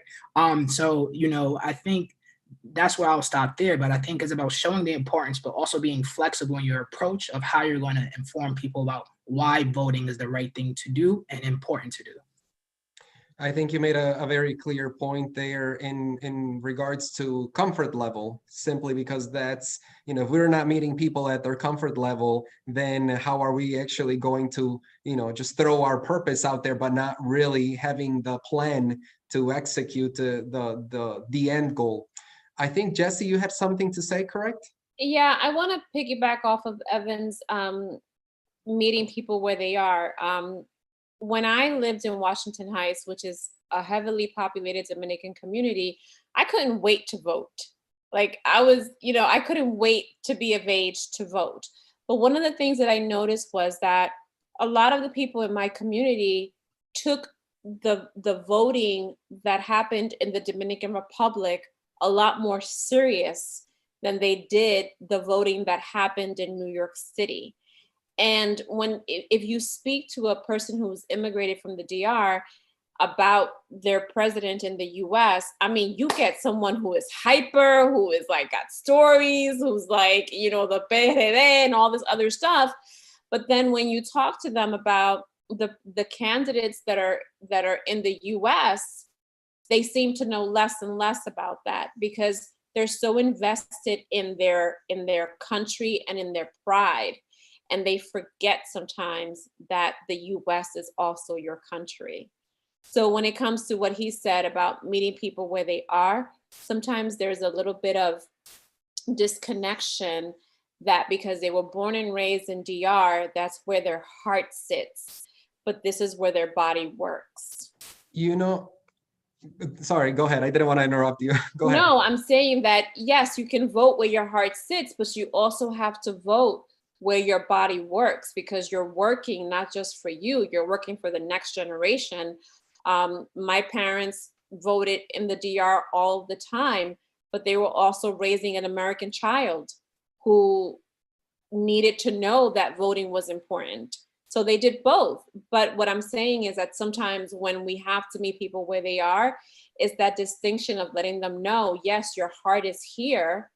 E: So, you know, I think that's where I'll stop there. But I think it's about showing the importance, but also being flexible in your approach of how you're going to inform people about why voting is the right thing to do and important to do.
D: I think you made a very clear point there in regards to comfort level, simply because that's, you know, if we're not meeting people at their comfort level, then how are we actually going to, you know, just throw our purpose out there, but not really having the plan to execute the end goal. I think, Jessie, you had something to say, correct?
G: Yeah, I want to piggyback off of Evan's meeting people where they are. When I lived in Washington Heights, which is a heavily populated Dominican community, I couldn't wait to vote. Like I was, you know, I couldn't wait to be of age to vote. But one of the things that I noticed was that a lot of the people in my community took the voting that happened in the Dominican Republic a lot more serious than they did the voting that happened in New York City. And if you speak to a person who's immigrated from the DR about their president in the US, I mean, you get someone who is hyper, who is like got stories, who's like, you know, the PRD and all this other stuff. But then when you talk to them about the candidates that are in the US, they seem to know less and less about that because they're so invested in their country and in their pride. and they forget sometimes that the US is also your country. So when it comes to what he said about meeting people where they are, sometimes there's a little bit of disconnection that because they were born and raised in DR, that's where their heart sits, but this is where their body works.
D: You know, sorry, go ahead. I didn't want to interrupt you. Go ahead.
G: No, I'm saying that, yes, you can vote where your heart sits, but you also have to vote where your body works, because you're working not just for you, you're working for the next generation. My parents voted in the DR all the time, but they were also raising an American child who needed to know that voting was important. So they did both. But what I'm saying is that sometimes when we have to meet people where they are, is that distinction of letting them know, yes, your heart is here.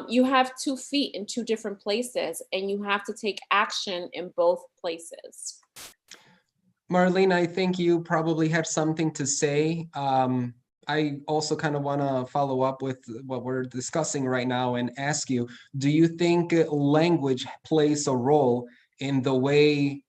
G: You have 2 feet in 2 different places, and you have to take action in both places.
D: Marlene, I think you probably have something to say. I also kind of want to follow up with what we're discussing right now and ask you, do you think language plays a role in the way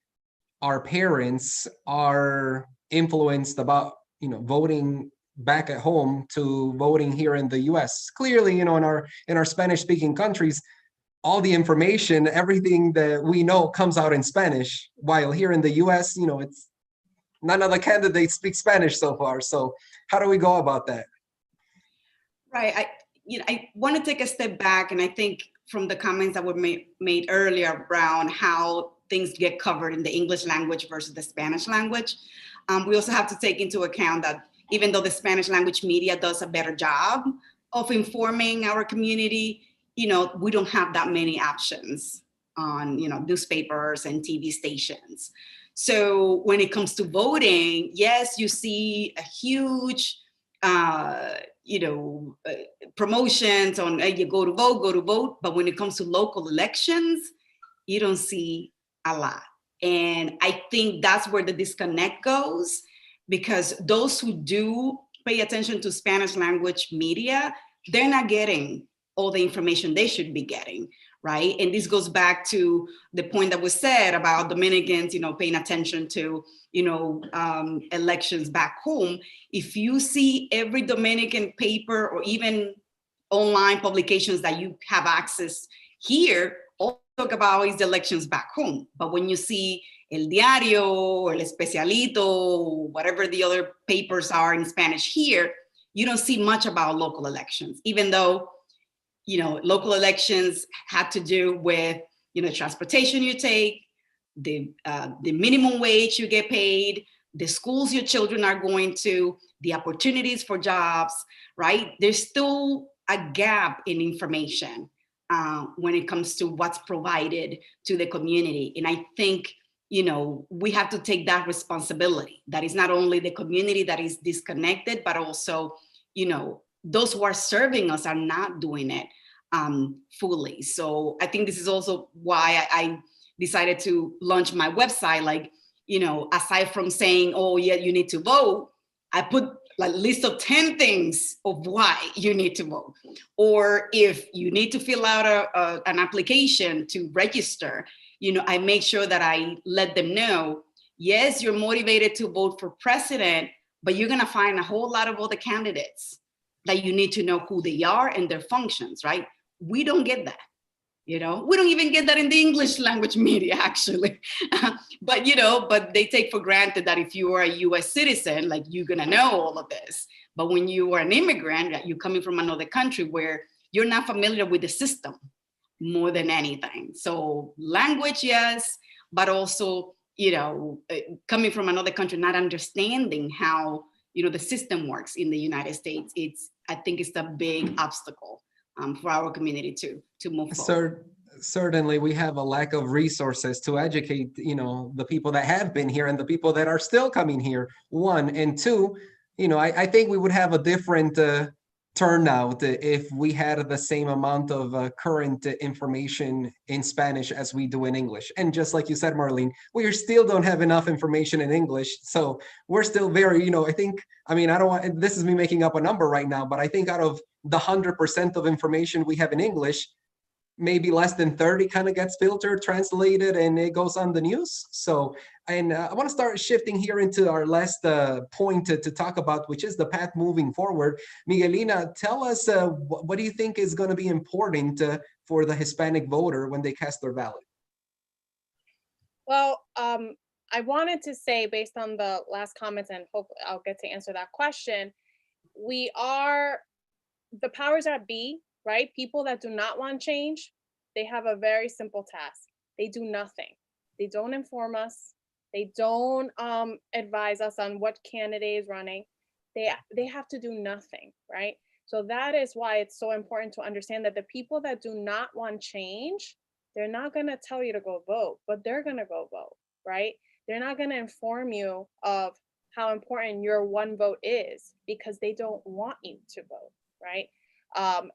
D: our parents are influenced about, voting back at home to voting here in the US? Clearly, in our Spanish-speaking countries, all the information, everything that we know comes out in Spanish, while here in the US, it's none of the candidates speak Spanish so far. So how do we go about that?
F: Right. I want to take a step back, and I think from the comments that were made earlier around how things get covered in the English language versus the Spanish language, we also have to take into account that even though the Spanish language media does a better job of informing our community, we don't have that many options on, newspapers and TV stations. So when it comes to voting, yes, you see a huge, promotions on you go to vote. But when it comes to local elections, you don't see a lot. And I think that's where the disconnect goes, because those who do pay attention to Spanish language media, they're not getting all the information they should be getting, right? And this goes back to the point that was said about Dominicans, paying attention to, elections back home. If you see every Dominican paper or even online publications that you have access here, all talk about is the elections back home. But when you see El Diario or El Especialito, whatever the other papers are in Spanish here, you don't see much about local elections, even though local elections had to do with, transportation you take, the minimum wage you get paid, the schools your children are going to, the opportunities for jobs, right? There's still a gap in information when it comes to what's provided to the community. And I think, we have to take that responsibility. That is not only the community that is disconnected, but also, those who are serving us are not doing it fully. So I think this is also why I decided to launch my website. Like, aside from saying, oh yeah, you need to vote, I put a list of 10 things of why you need to vote. Or if you need to fill out an application to register, I make sure that I let them know, yes, you're motivated to vote for president, but you're gonna find a whole lot of other candidates that you need to know who they are and their functions, right? We don't get that. We don't even get that in the English language media, actually. but they take for granted that if you are a US citizen, like, you're gonna know all of this. But when you are an immigrant, you're coming from another country where you're not familiar with the system more than anything. So language, yes, but also, coming from another country, not understanding how, the system works in the United States, I think it's a big obstacle for our community to move forward.
D: Certainly, we have a lack of resources to educate, the people that have been here and the people that are still coming here, 1. And 2, I think we would have a different turnout if we had the same amount of current information in Spanish as we do in English. And just like you said, Marlene, we still don't have enough information in English. So we're still very, I don't want, this is me making up a number right now, but I think out of the 100% of information we have in English, maybe less than 30 kind of gets filtered, translated, and it goes on the news. So, and I want to start shifting here into our last point to talk about, which is the path moving forward. Miguelina, tell us, what do you think is going to be important for the Hispanic voter when they cast their ballot?
B: Well, I wanted to say, based on the last comments, and hopefully I'll get to answer that question, the powers that be, right? People that do not want change, they have a very simple task. They do nothing. They don't inform us. They don't advise us on what candidate is running. They have to do nothing, right? So that is why it's so important to understand that the people that do not want change, they're not going to tell you to go vote, but they're going to go vote, right? They're not going to inform you of how important your one vote is because they don't want you to vote, right?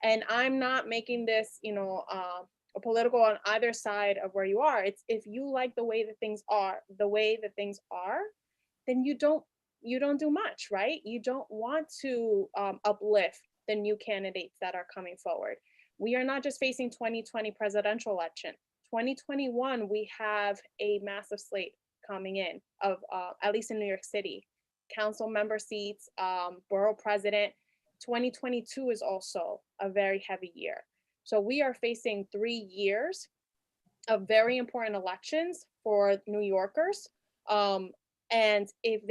B: And I'm not making this, a political on either side of where you are. It's if you like the way that things are, then you don't do much, right? You don't want to uplift the new candidates that are coming forward. We are not just facing 2020 presidential election. 2021, we have a massive slate coming in of, at least in New York City, council member seats, borough president. 2022 is also a very heavy year. So we are facing 3 years of very important elections for New Yorkers. And if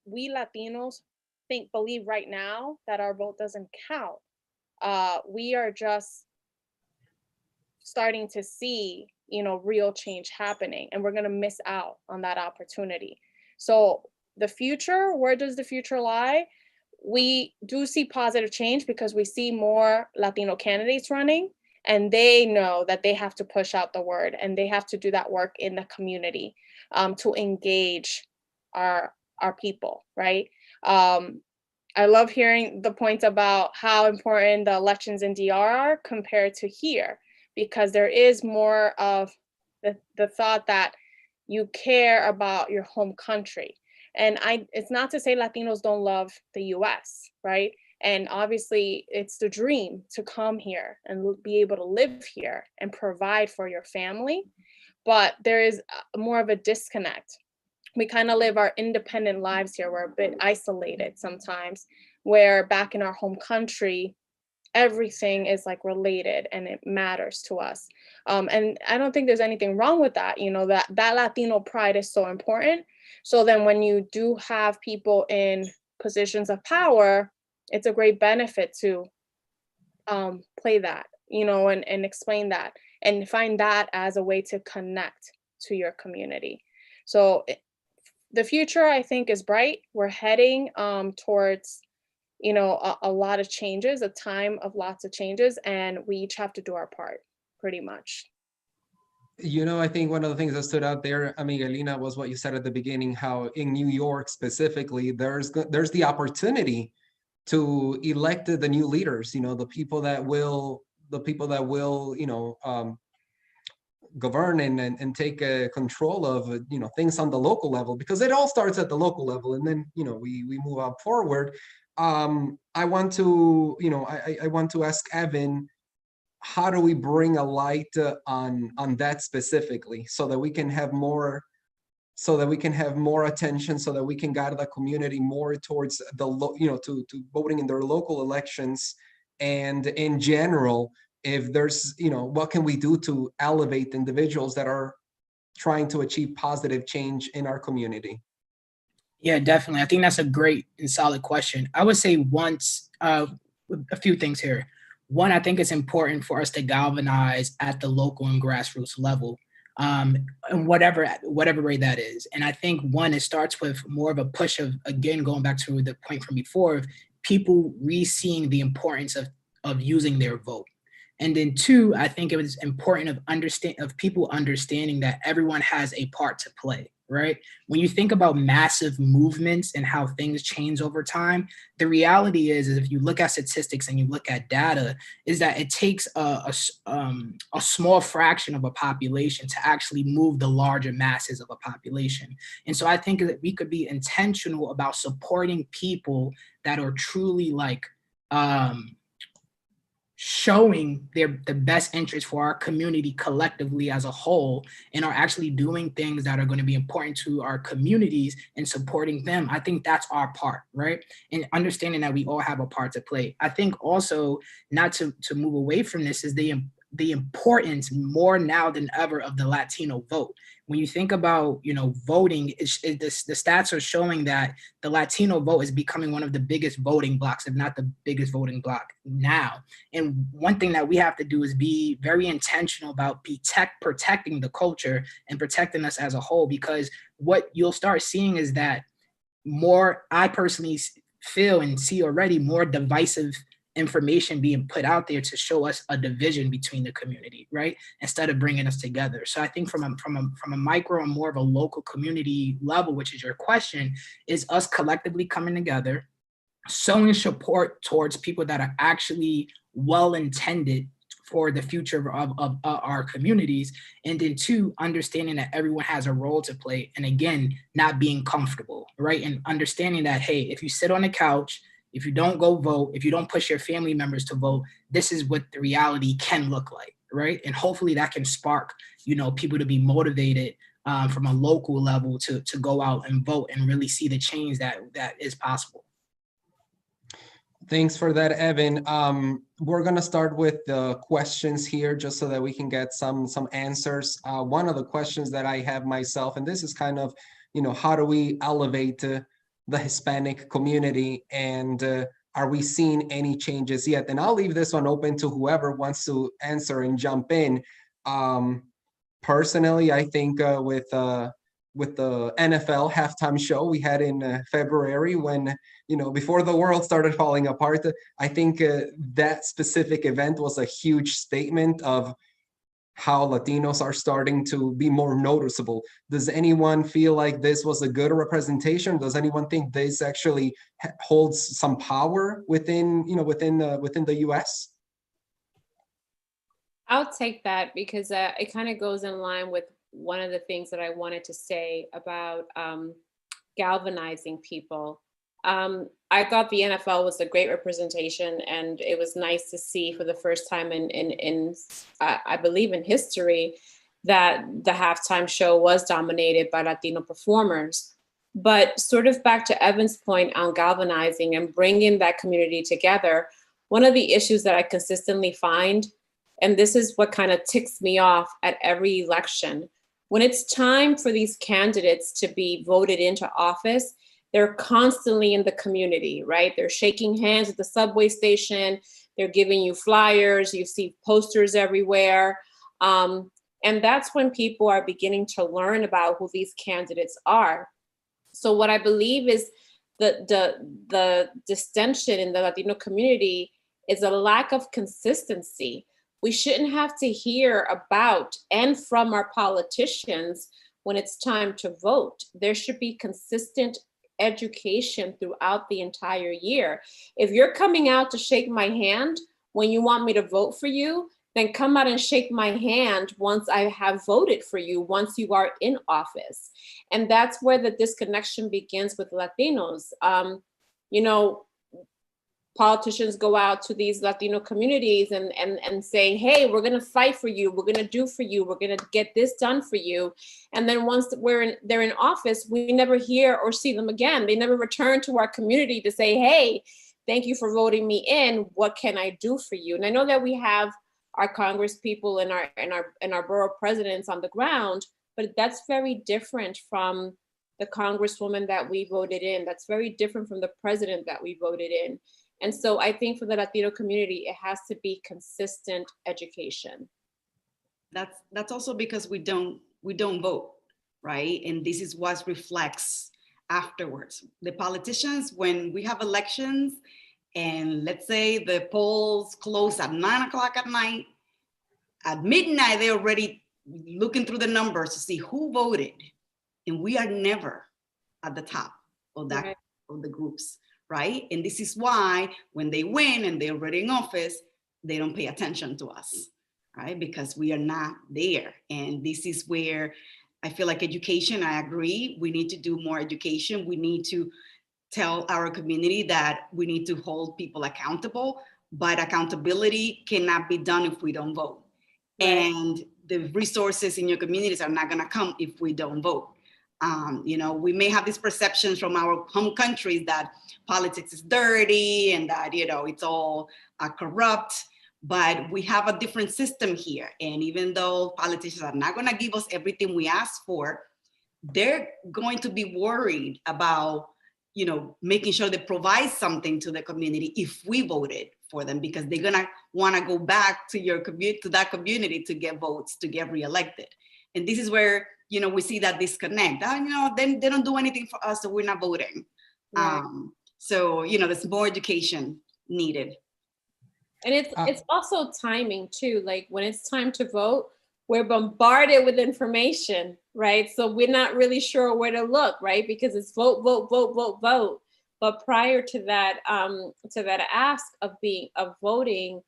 B: we Latinos believe right now that our vote doesn't count, we are just starting to see, real change happening, and we're going to miss out on that opportunity. So the future, where does the future lie? We do see positive change because we see more Latino candidates running, and they know that they have to push out the word and they have to do that work in the community to engage our people, right? I love hearing the points about how important the elections in DR are compared to here, because there is more of the thought that you care about your home country. And it's not to say Latinos don't love the US, right? And obviously it's the dream to come here and be able to live here and provide for your family. But there is more of a disconnect. We kind of live our independent lives here. We're a bit isolated sometimes, where back in our home country, everything is like related and it matters to us. And I don't think there's anything wrong with that. That Latino pride is so important. So then when you do have people in positions of power, it's a great benefit to play that, and explain that and find that as a way to connect to your community. So the future, I think, is bright. We're heading towards, a lot of changes, a time of lots of changes, and we each have to do our part, pretty much.
D: I think one of the things that stood out there, Miguelina, was what you said at the beginning, how in New York specifically, there's the opportunity to elect the new leaders, the people that will govern and take control of things on the local level, because it all starts at the local level, and then we move up forward. I want to I want to ask Evan, how do we bring a light on that specifically, so that we can have more attention, so that we can guide the community more towards to voting in their local elections, and in general, if there's what can we do to elevate individuals that are trying to achieve positive change in our community?
E: Yeah, definitely. I think that's a great and solid question. I would say a few things here. One, I think it's important for us to galvanize at the local and grassroots level, and whatever way that is. And I think one, it starts with more of a push of, again, going back to the point from before, of people re-seeing the importance of using their vote. And then two, I think it was important of people understanding that everyone has a part to play, right? When you think about massive movements and how things change over time, the reality is if you look at statistics and you look at data, is that it takes a small fraction of a population to actually move the larger masses of a population. And so I think that we could be intentional about supporting people that are truly showing the best interest for our community collectively as a whole, and are actually doing things that are going to be important to our communities and supporting them, I think that's our part, right? And understanding that we all have a part to play. I think also, not to move away from this, is the importance more now than ever of the Latino vote. When you think about, voting, the stats are showing that the Latino vote is becoming one of the biggest voting blocks, if not the biggest voting block now. And one thing that we have to do is be very intentional about protecting the culture and protecting us as a whole, because what you'll start seeing is that I personally feel and see already more divisive information being put out there to show us a division between the community, right? Instead of bringing us together. So I think from a micro and more of a local community level, which is your question, is us collectively coming together, showing support towards people that are actually well-intended for the future of our communities. And then 2, understanding that everyone has a role to play. And again, not being comfortable, right? And understanding that, hey, if you sit on the couch, if you don't go vote, if you don't push your family members to vote, this is what the reality can look like, right? And hopefully that can spark, people to be motivated from a local level to go out and vote and really see the change that is possible.
D: Thanks for that, Evan. We're gonna start with the questions here just so that we can get some answers. One of the questions that I have myself, and this is kind of, how do we elevate the Hispanic community, and are we seeing any changes yet? And I'll leave this one open to whoever wants to answer and jump in. Personally, I think with the NFL halftime show we had in February, when, before the world started falling apart, I think that specific event was a huge statement of how Latinos are starting to be more noticeable. Does anyone feel like this was a good representation? Does anyone think this actually holds some power within the US?
G: I'll take that, because it kind of goes in line with one of the things that I wanted to say about galvanizing people. I thought the NFL was a great representation, and it was nice to see for the first time in I believe in history that the halftime show was dominated by Latino performers. But sort of back to Evan's point on galvanizing and bringing that community together, one of the issues that I consistently find, and this is what kind of ticks me off at every election, when it's time for these candidates to be voted into office, they're constantly in the community, right? They're shaking hands at the subway station. They're giving you flyers. You see posters everywhere. And that's when people are beginning to learn about who these candidates are. So what I believe is the distension in the Latino community is a lack of consistency. We shouldn't have to hear about and from our politicians when it's time to vote. There should be consistent education throughout the entire year. If you're coming out to shake my hand when you want me to vote for you, then come out and shake my hand once I have voted for you, once you are in office. And that's where the disconnection begins with Latinos. Politicians go out to these Latino communities and say, hey, we're going to fight for you. We're going to do for you. We're going to get this done for you. And then once they're in office, we never hear or see them again. They never return to our community to say, hey, thank you for voting me in. What can I do for you? And I know that we have our Congress people and our borough presidents on the ground, but that's very different from the Congresswoman that we voted in. That's very different from the president that we voted in. And so I think for the Latino community, it has to be consistent education.
F: That's also because we don't vote, right? And this is what reflects afterwards. The politicians, when we have elections, and let's say the polls close at 9 o'clock at night, at midnight, they're already looking through the numbers to see who voted. And we are never at the top of that, right, of the groups, right? And this is why when they win and they're already in office, they don't pay attention to us, right? Because we are not there. And this is where I feel like education, I agree, we need to do more education. We need to tell our community that we need to hold people accountable, but accountability cannot be done if we don't vote.
B: Right.
F: And the resources in your communities are not gonna come if we don't vote. You know, we may have these perceptions from our home countries that politics is dirty and that, you know, it's all corrupt, but we have a different system here. And even though politicians are not gonna give us everything we ask for, they're going to be worried about, you know, making sure they provide something to the community if we voted for them, because they're gonna wanna go back to your community, to that community to get votes, to get reelected. And this is where, you know, we see that disconnect. You know, then they don't do anything for us, so we're not voting.
B: Right.
F: So, you know, there's more education needed.
G: And it's also timing too. Like when it's time to vote, we're bombarded with information, right? So we're not really sure where to look, right? Because it's vote, vote, vote, vote, vote. But prior to that ask of voting,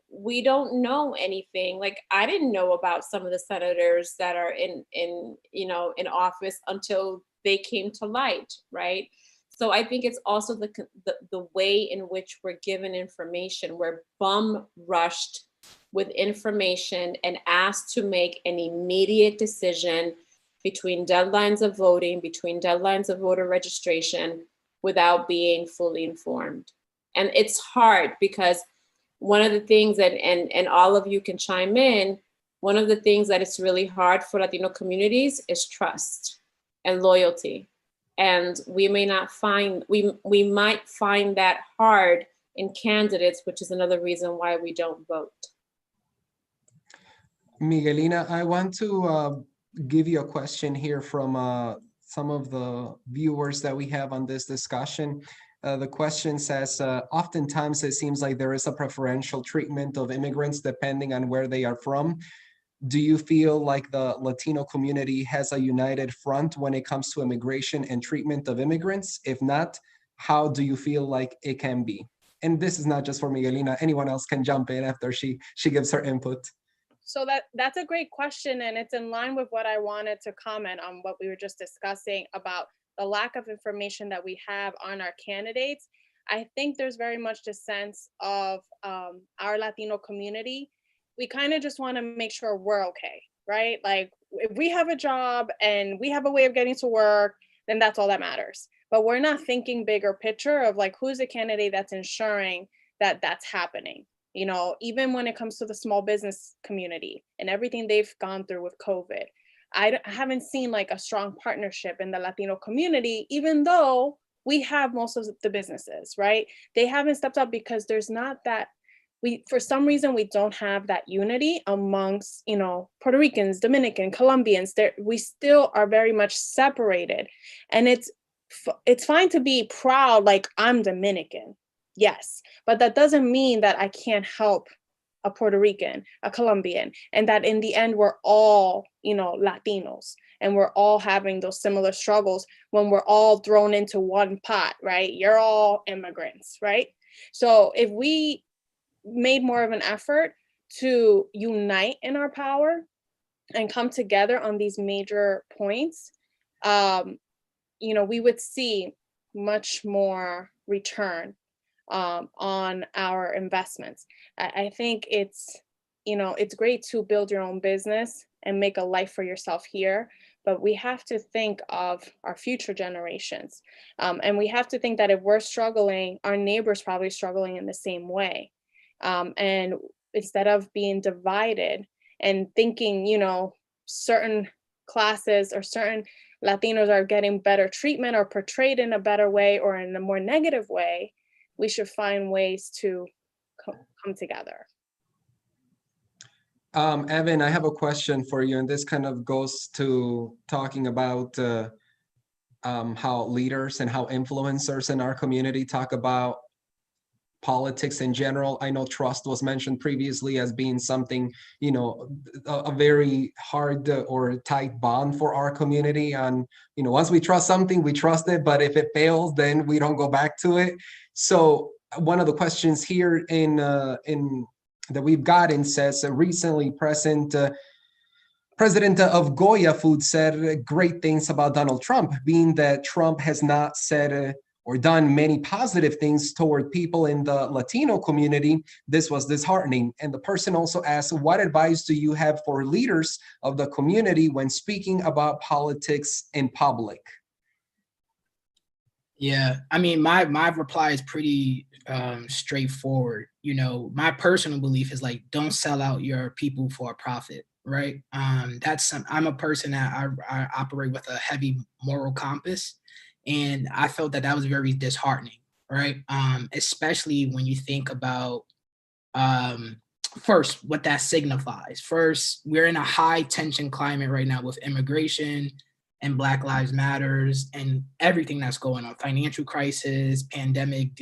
G: we don't know anything. Like I didn't know about some of the senators that are in office until they came to light, right? So I think it's also the way in which we're given information. We're bum rushed with information and asked to make an immediate decision between deadlines of voting, between deadlines of voter registration, without being fully informed. And it's hard because one of the things and all of you can chime in, one of the things that it's really hard for Latino communities is trust and loyalty. And we might find that hard in candidates, which is another reason why we don't vote.
D: Miguelina, I want to give you a question here from some of the viewers that we have on this discussion. The question says, oftentimes it seems like there is a preferential treatment of immigrants depending on where they are from. Do you feel like the Latino community has a united front when it comes to immigration and treatment of immigrants? If not, how do you feel like it can be? And this is not just for Miguelina, anyone else can jump in after she gives her input.
B: So that's a great question, and it's in line with what I wanted to comment on what we were just discussing about the lack of information that we have on our candidates. I think there's very much the sense of our Latino community. We kind of just want to make sure we're okay, right? Like if we have a job and we have a way of getting to work, then that's all that matters. But we're not thinking bigger picture of like, who's the candidate that's ensuring that that's happening? You know, even when it comes to the small business community and everything they've gone through with COVID, I haven't seen like a strong partnership in the Latino community, even though we have most of the businesses, right? They haven't stepped up because there's not that, for some reason, we don't have that unity amongst, you know, Puerto Ricans, Dominican, Colombians. We still are very much separated. And it's fine to be proud, like I'm Dominican. Yes, but that doesn't mean that I can't help a Puerto Rican, a Colombian, and that in the end, we're all, you know, Latinos, and we're all having those similar struggles when we're all thrown into one pot, right? You're all immigrants, right? So if we made more of an effort to unite in our power and come together on these major points, you know, we would see much more return on our investments. I think it's, you know, it's great to build your own business and make a life for yourself here, but we have to think of our future generations. And we have to think that if we're struggling, our neighbor's probably struggling in the same way. And instead of being divided and thinking, you know, certain classes or certain Latinos are getting better treatment or portrayed in a better way or in a more negative way, we should find ways to come together.
D: Evan, I have a question for you, and this kind of goes to talking about how leaders and how influencers in our community talk about politics in general. I know trust was mentioned previously as being something, you know, a very hard or tight bond for our community. And, you know, once we trust something, we trust it, but if it fails, then we don't go back to it. So one of the questions here in that we've gotten says, recently President of Goya Food said great things about Donald Trump, being that Trump has not said or done many positive things toward people in the Latino community, this was disheartening. And the person also asked, what advice do you have for leaders of the community when speaking about politics in public?
E: Yeah, I mean, my reply is pretty straightforward. You know, my personal belief is like, don't sell out your people for a profit, right? I'm a person that I operate with a heavy moral compass, and I felt that was very disheartening, right? Especially when you think about first what that signifies. First, we're in a high tension climate right now with immigration and Black Lives Matters and everything that's going on, financial crisis, pandemic,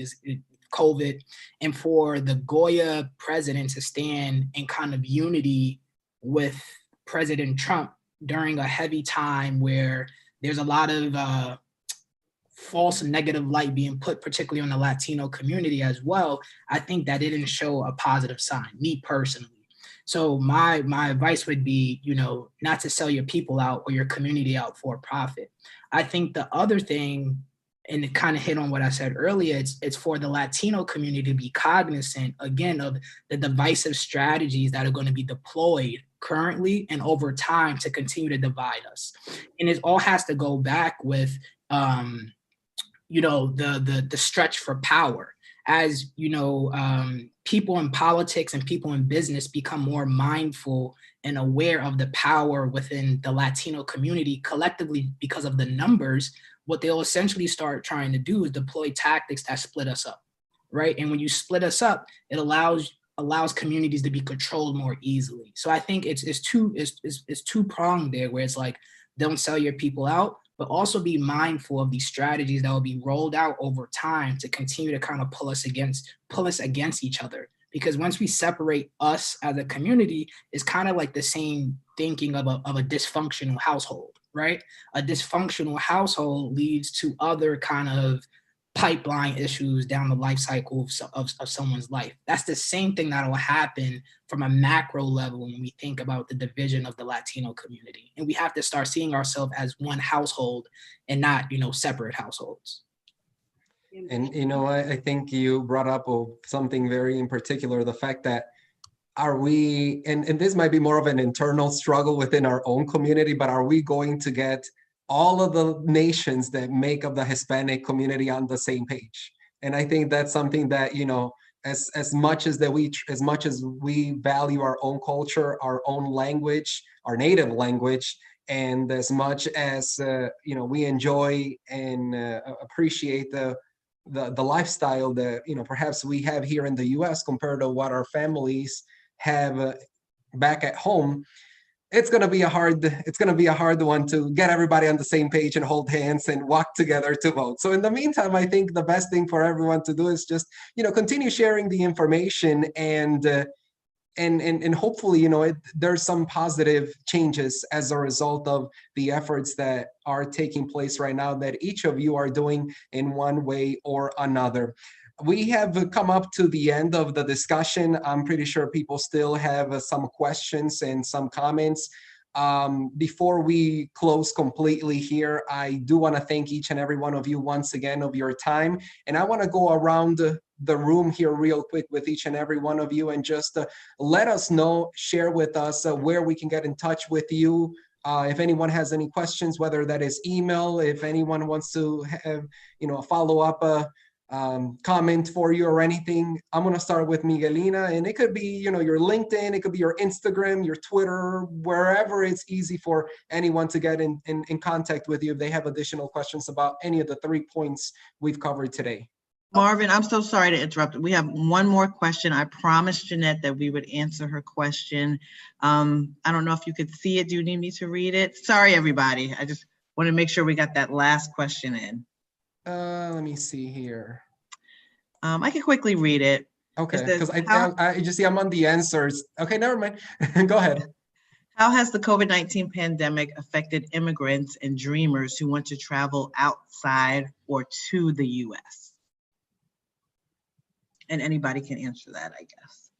E: COVID, and for the Goya president to stand in kind of unity with President Trump during a heavy time where there's a lot of false negative light being put, particularly on the Latino community as well, I think that didn't show a positive sign, me personally. So my advice would be, you know, not to sell your people out or your community out for profit. I think the other thing, and it kind of hit on what I said earlier, it's for the Latino community to be cognizant, again, of the divisive strategies that are going to be deployed currently and over time to continue to divide us. And it all has to go back with, you know, the stretch for power. As you know, people in politics and people in business become more mindful and aware of the power within the Latino community collectively because of the numbers, what they'll essentially start trying to do is deploy tactics that split us up, right? And when you split us up, it allows communities to be controlled more easily. So I think it's two-pronged there, where it's like, don't sell your people out, but also be mindful of these strategies that will be rolled out over time to continue to kind of pull us against each other. Because once we separate us as a community, it's kind of like the same thinking of a dysfunctional household, right? A dysfunctional household leads to other kind of pipeline issues down the life cycle of someone's life. That's the same thing that will happen from a macro level when we think about the division of the Latino community. And we have to start seeing ourselves as one household and not, you know, separate households.
D: And, you know, I think you brought up something very in particular, the fact that are we, and this might be more of an internal struggle within our own community, but are we going to get all of the nations that make up the Hispanic community on the same page? And I think that's something that, you know, as much as we value our own culture, our own language, our native language, and as much as you know, we enjoy and appreciate the lifestyle that, you know, perhaps we have here in the U.S. compared to what our families have back at home, it's going to be a hard one to get everybody on the same page and hold hands and walk together to vote. So in the meantime, I think the best thing for everyone to do is just, you know, continue sharing the information and hopefully, you know, there's some positive changes as a result of the efforts that are taking place right now that each of you are doing in one way or another. We have come up to the end of the discussion. I'm pretty sure people still have some questions and some comments. Before we close completely here, I do want to thank each and every one of you once again of your time. And I want to go around the room here real quick with each and every one of you and just let us know, share with us where we can get in touch with you. If anyone has any questions, whether that is email, if anyone wants to have, you know, a follow-up comment for you or anything. I'm going to start with Miguelina, and it could be, you know, your LinkedIn, it could be your Instagram, your Twitter, wherever it's easy for anyone to get in contact with you if they have additional questions about any of the 3 points we've covered today.
C: Marvin, I'm so sorry to interrupt. We have one more question. I promised Jeanette that we would answer her question. I don't know if you could see it. Do you need me to read it? Sorry, everybody. I just want to make sure we got that last question in.
D: Let me see here.
C: I can quickly read it.
D: Okay, because I just see I'm on the answers. Okay, never mind. Go ahead.
C: How has the COVID-19 pandemic affected immigrants and dreamers who want to travel outside or to the U.S.? And anybody can answer that, I guess.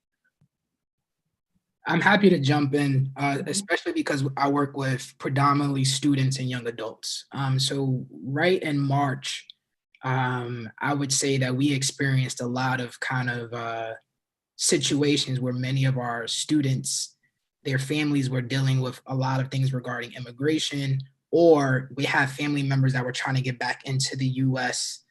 E: I'm happy to jump in, especially because I work with predominantly students and young adults. So right in March, I would say that we experienced a lot of kind of situations where many of our students, their families were dealing with a lot of things regarding immigration, or we have family members that were trying to get back into the US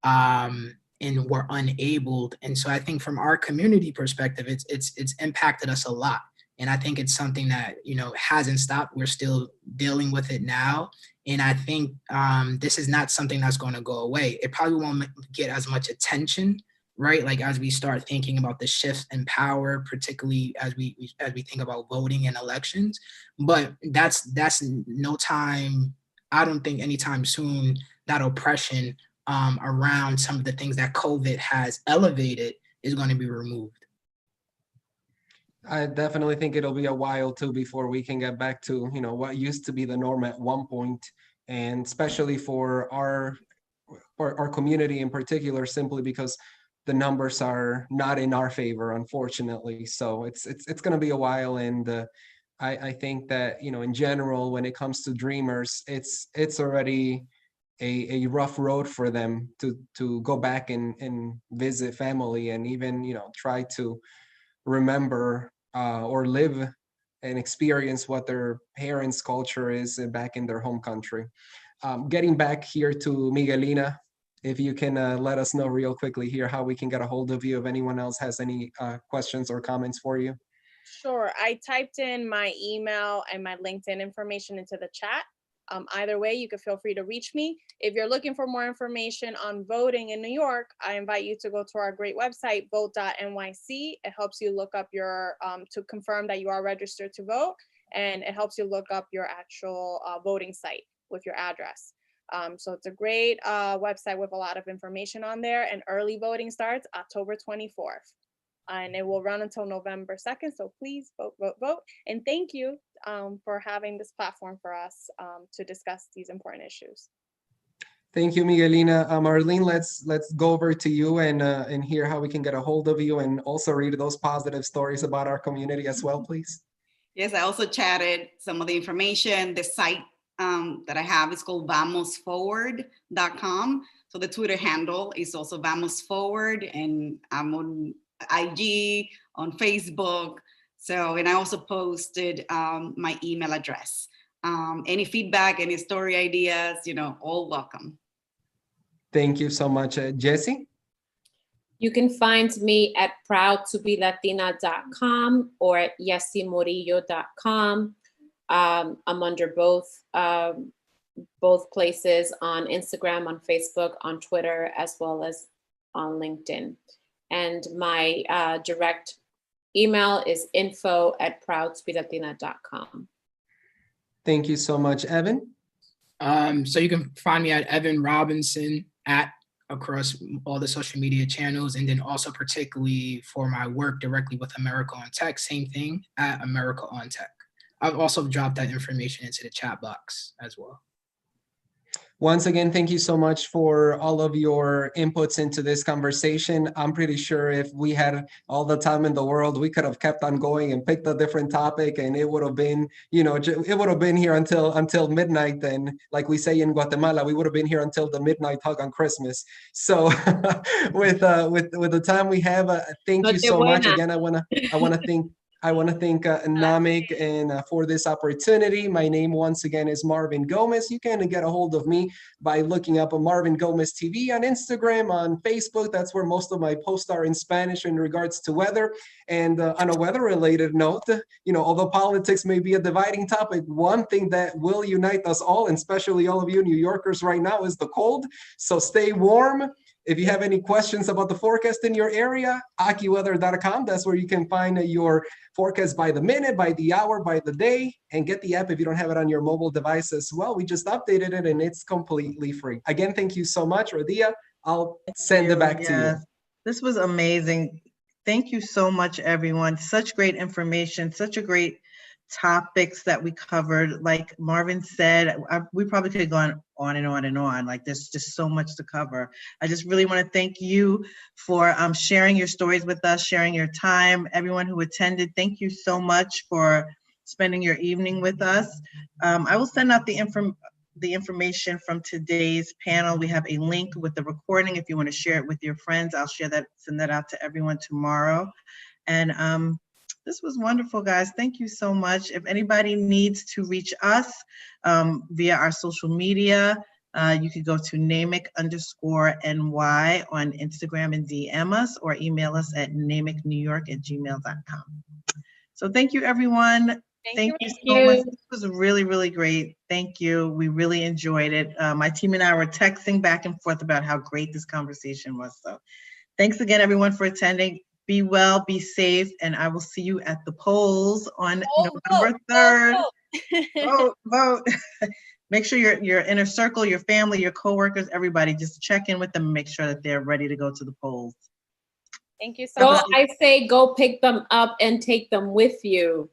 E: and were unable. And so I think from our community perspective, it's impacted us a lot. And I think it's something that, you know, hasn't stopped. We're still dealing with it now. And I think this is not something that's going to go away. It probably won't get as much attention, right? Like as we start thinking about the shifts in power, particularly as we think about voting and elections. But that's no time, I don't think anytime soon, that oppression around some of the things that COVID has elevated is going to be removed.
D: I definitely think it'll be a while too before we can get back to, you know, what used to be the norm at one point, and especially for our community in particular, simply because the numbers are not in our favor, unfortunately. So it's going to be a while, and I think that, you know, in general, when it comes to dreamers, it's already a rough road for them to go back and visit family, and even, you know, try to remember or live and experience what their parents' culture is back in their home country. Getting back here to Miguelina, if you can let us know real quickly here how we can get a hold of you, if anyone else has any questions or comments for you.
B: Sure. I typed in my email and my LinkedIn information into the chat. Either way, you can feel free to reach me. If you're looking for more information on voting in New York, I invite you to go to our great website, vote.nyc. It helps you look up your, to confirm that you are registered to vote, and it helps you look up your actual voting site with your address. So it's a great website with a lot of information on there, and early voting starts October 24th. And it will run until November 2nd. So please vote, vote, vote. And thank you for having this platform for us to discuss these important issues.
D: Thank you, Miguelina. Marlene, let's go over to you and hear how we can get a hold of you, and also read those positive stories about our community as well, please.
F: Yes, I also chatted some of the information. The site that I have is called vamosforward.com. So the Twitter handle is also vamosforward, and I'm on IG, on Facebook. So, and I also posted my email address. Any feedback, any story ideas, you know, all welcome.
D: Thank you so much. Jessie?
G: You can find me at proudtobelatina.com or at jessiemorillo.com. I'm under both places, on Instagram, on Facebook, on Twitter, as well as on LinkedIn. And my direct email is info@proudtobelatina.com.
D: Thank you so much. Evan?
E: So you can find me at Evan Robinson across all the social media channels, and then also particularly for my work directly with America on Tech, same thing, at America on Tech. I've also dropped that information into the chat box as well.
D: Once again, thank you so much for all of your inputs into this conversation. I'm pretty sure if we had all the time in the world, we could have kept on going and picked a different topic, and it would have been, you know, it would have been here until midnight. And like we say in Guatemala, we would have been here until the midnight hug on Christmas. So with the time we have, thank you so much. Again, I want to thank NAMIC and for this opportunity. My name once again is Marvin Gomez. You can get a hold of me by looking up Marvin Gomez TV on Instagram, on Facebook. That's where most of my posts are in Spanish in regards to weather. And on a weather-related note, you know, although politics may be a dividing topic, one thing that will unite us all, and especially all of you New Yorkers right now, is the cold. So stay warm. If you have any questions about the forecast in your area, AccuWeather.com. That's where you can find your forecast by the minute, by the hour, by the day, and get the app if you don't have it on your mobile device as well. We just updated it and it's completely free. Again, thank you so much, Radia. I'll send it back to you.
C: This was amazing. Thank you so much, everyone. Such great information, such a great topics that we covered. Like Marvin said, we probably could have gone on and on and on. Like there's just so much to cover. I just really want to thank you for sharing your stories with us, sharing your time. Everyone who attended, thank you so much for spending your evening with us. I will send out the the information from today's panel. We have a link with the recording if you want to share it with your friends. I'll share that, send that out to everyone tomorrow. And this was wonderful, guys. Thank you so much. If anybody needs to reach us via our social media, you could go to NAMIC_NY on Instagram and DM us, or email us at namicnewyork@gmail.com. So thank you, everyone. Thank you so much. This was really, really great. Thank you. We really enjoyed it. My team and I were texting back and forth about how great this conversation was. So thanks again, everyone, for attending. Be well, be safe, and I will see you at the polls on November 3rd. Vote. Make sure your inner circle, your family, your coworkers, everybody, just check in with them and make sure that they're ready to go to the polls.
B: Thank you so much.
G: I say go pick them up and take them with you.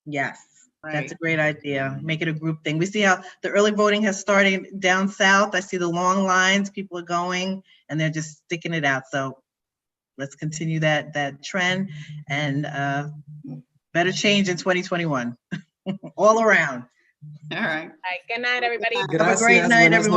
C: Yes, that's a great idea. Make it a group thing. We see how the early voting has started down south. I see the long lines, people are going, and they're just sticking it out. So let's continue that trend, and better change in 2021 all around.
F: All right.
B: Good night, everybody.
C: Have a great night, everyone.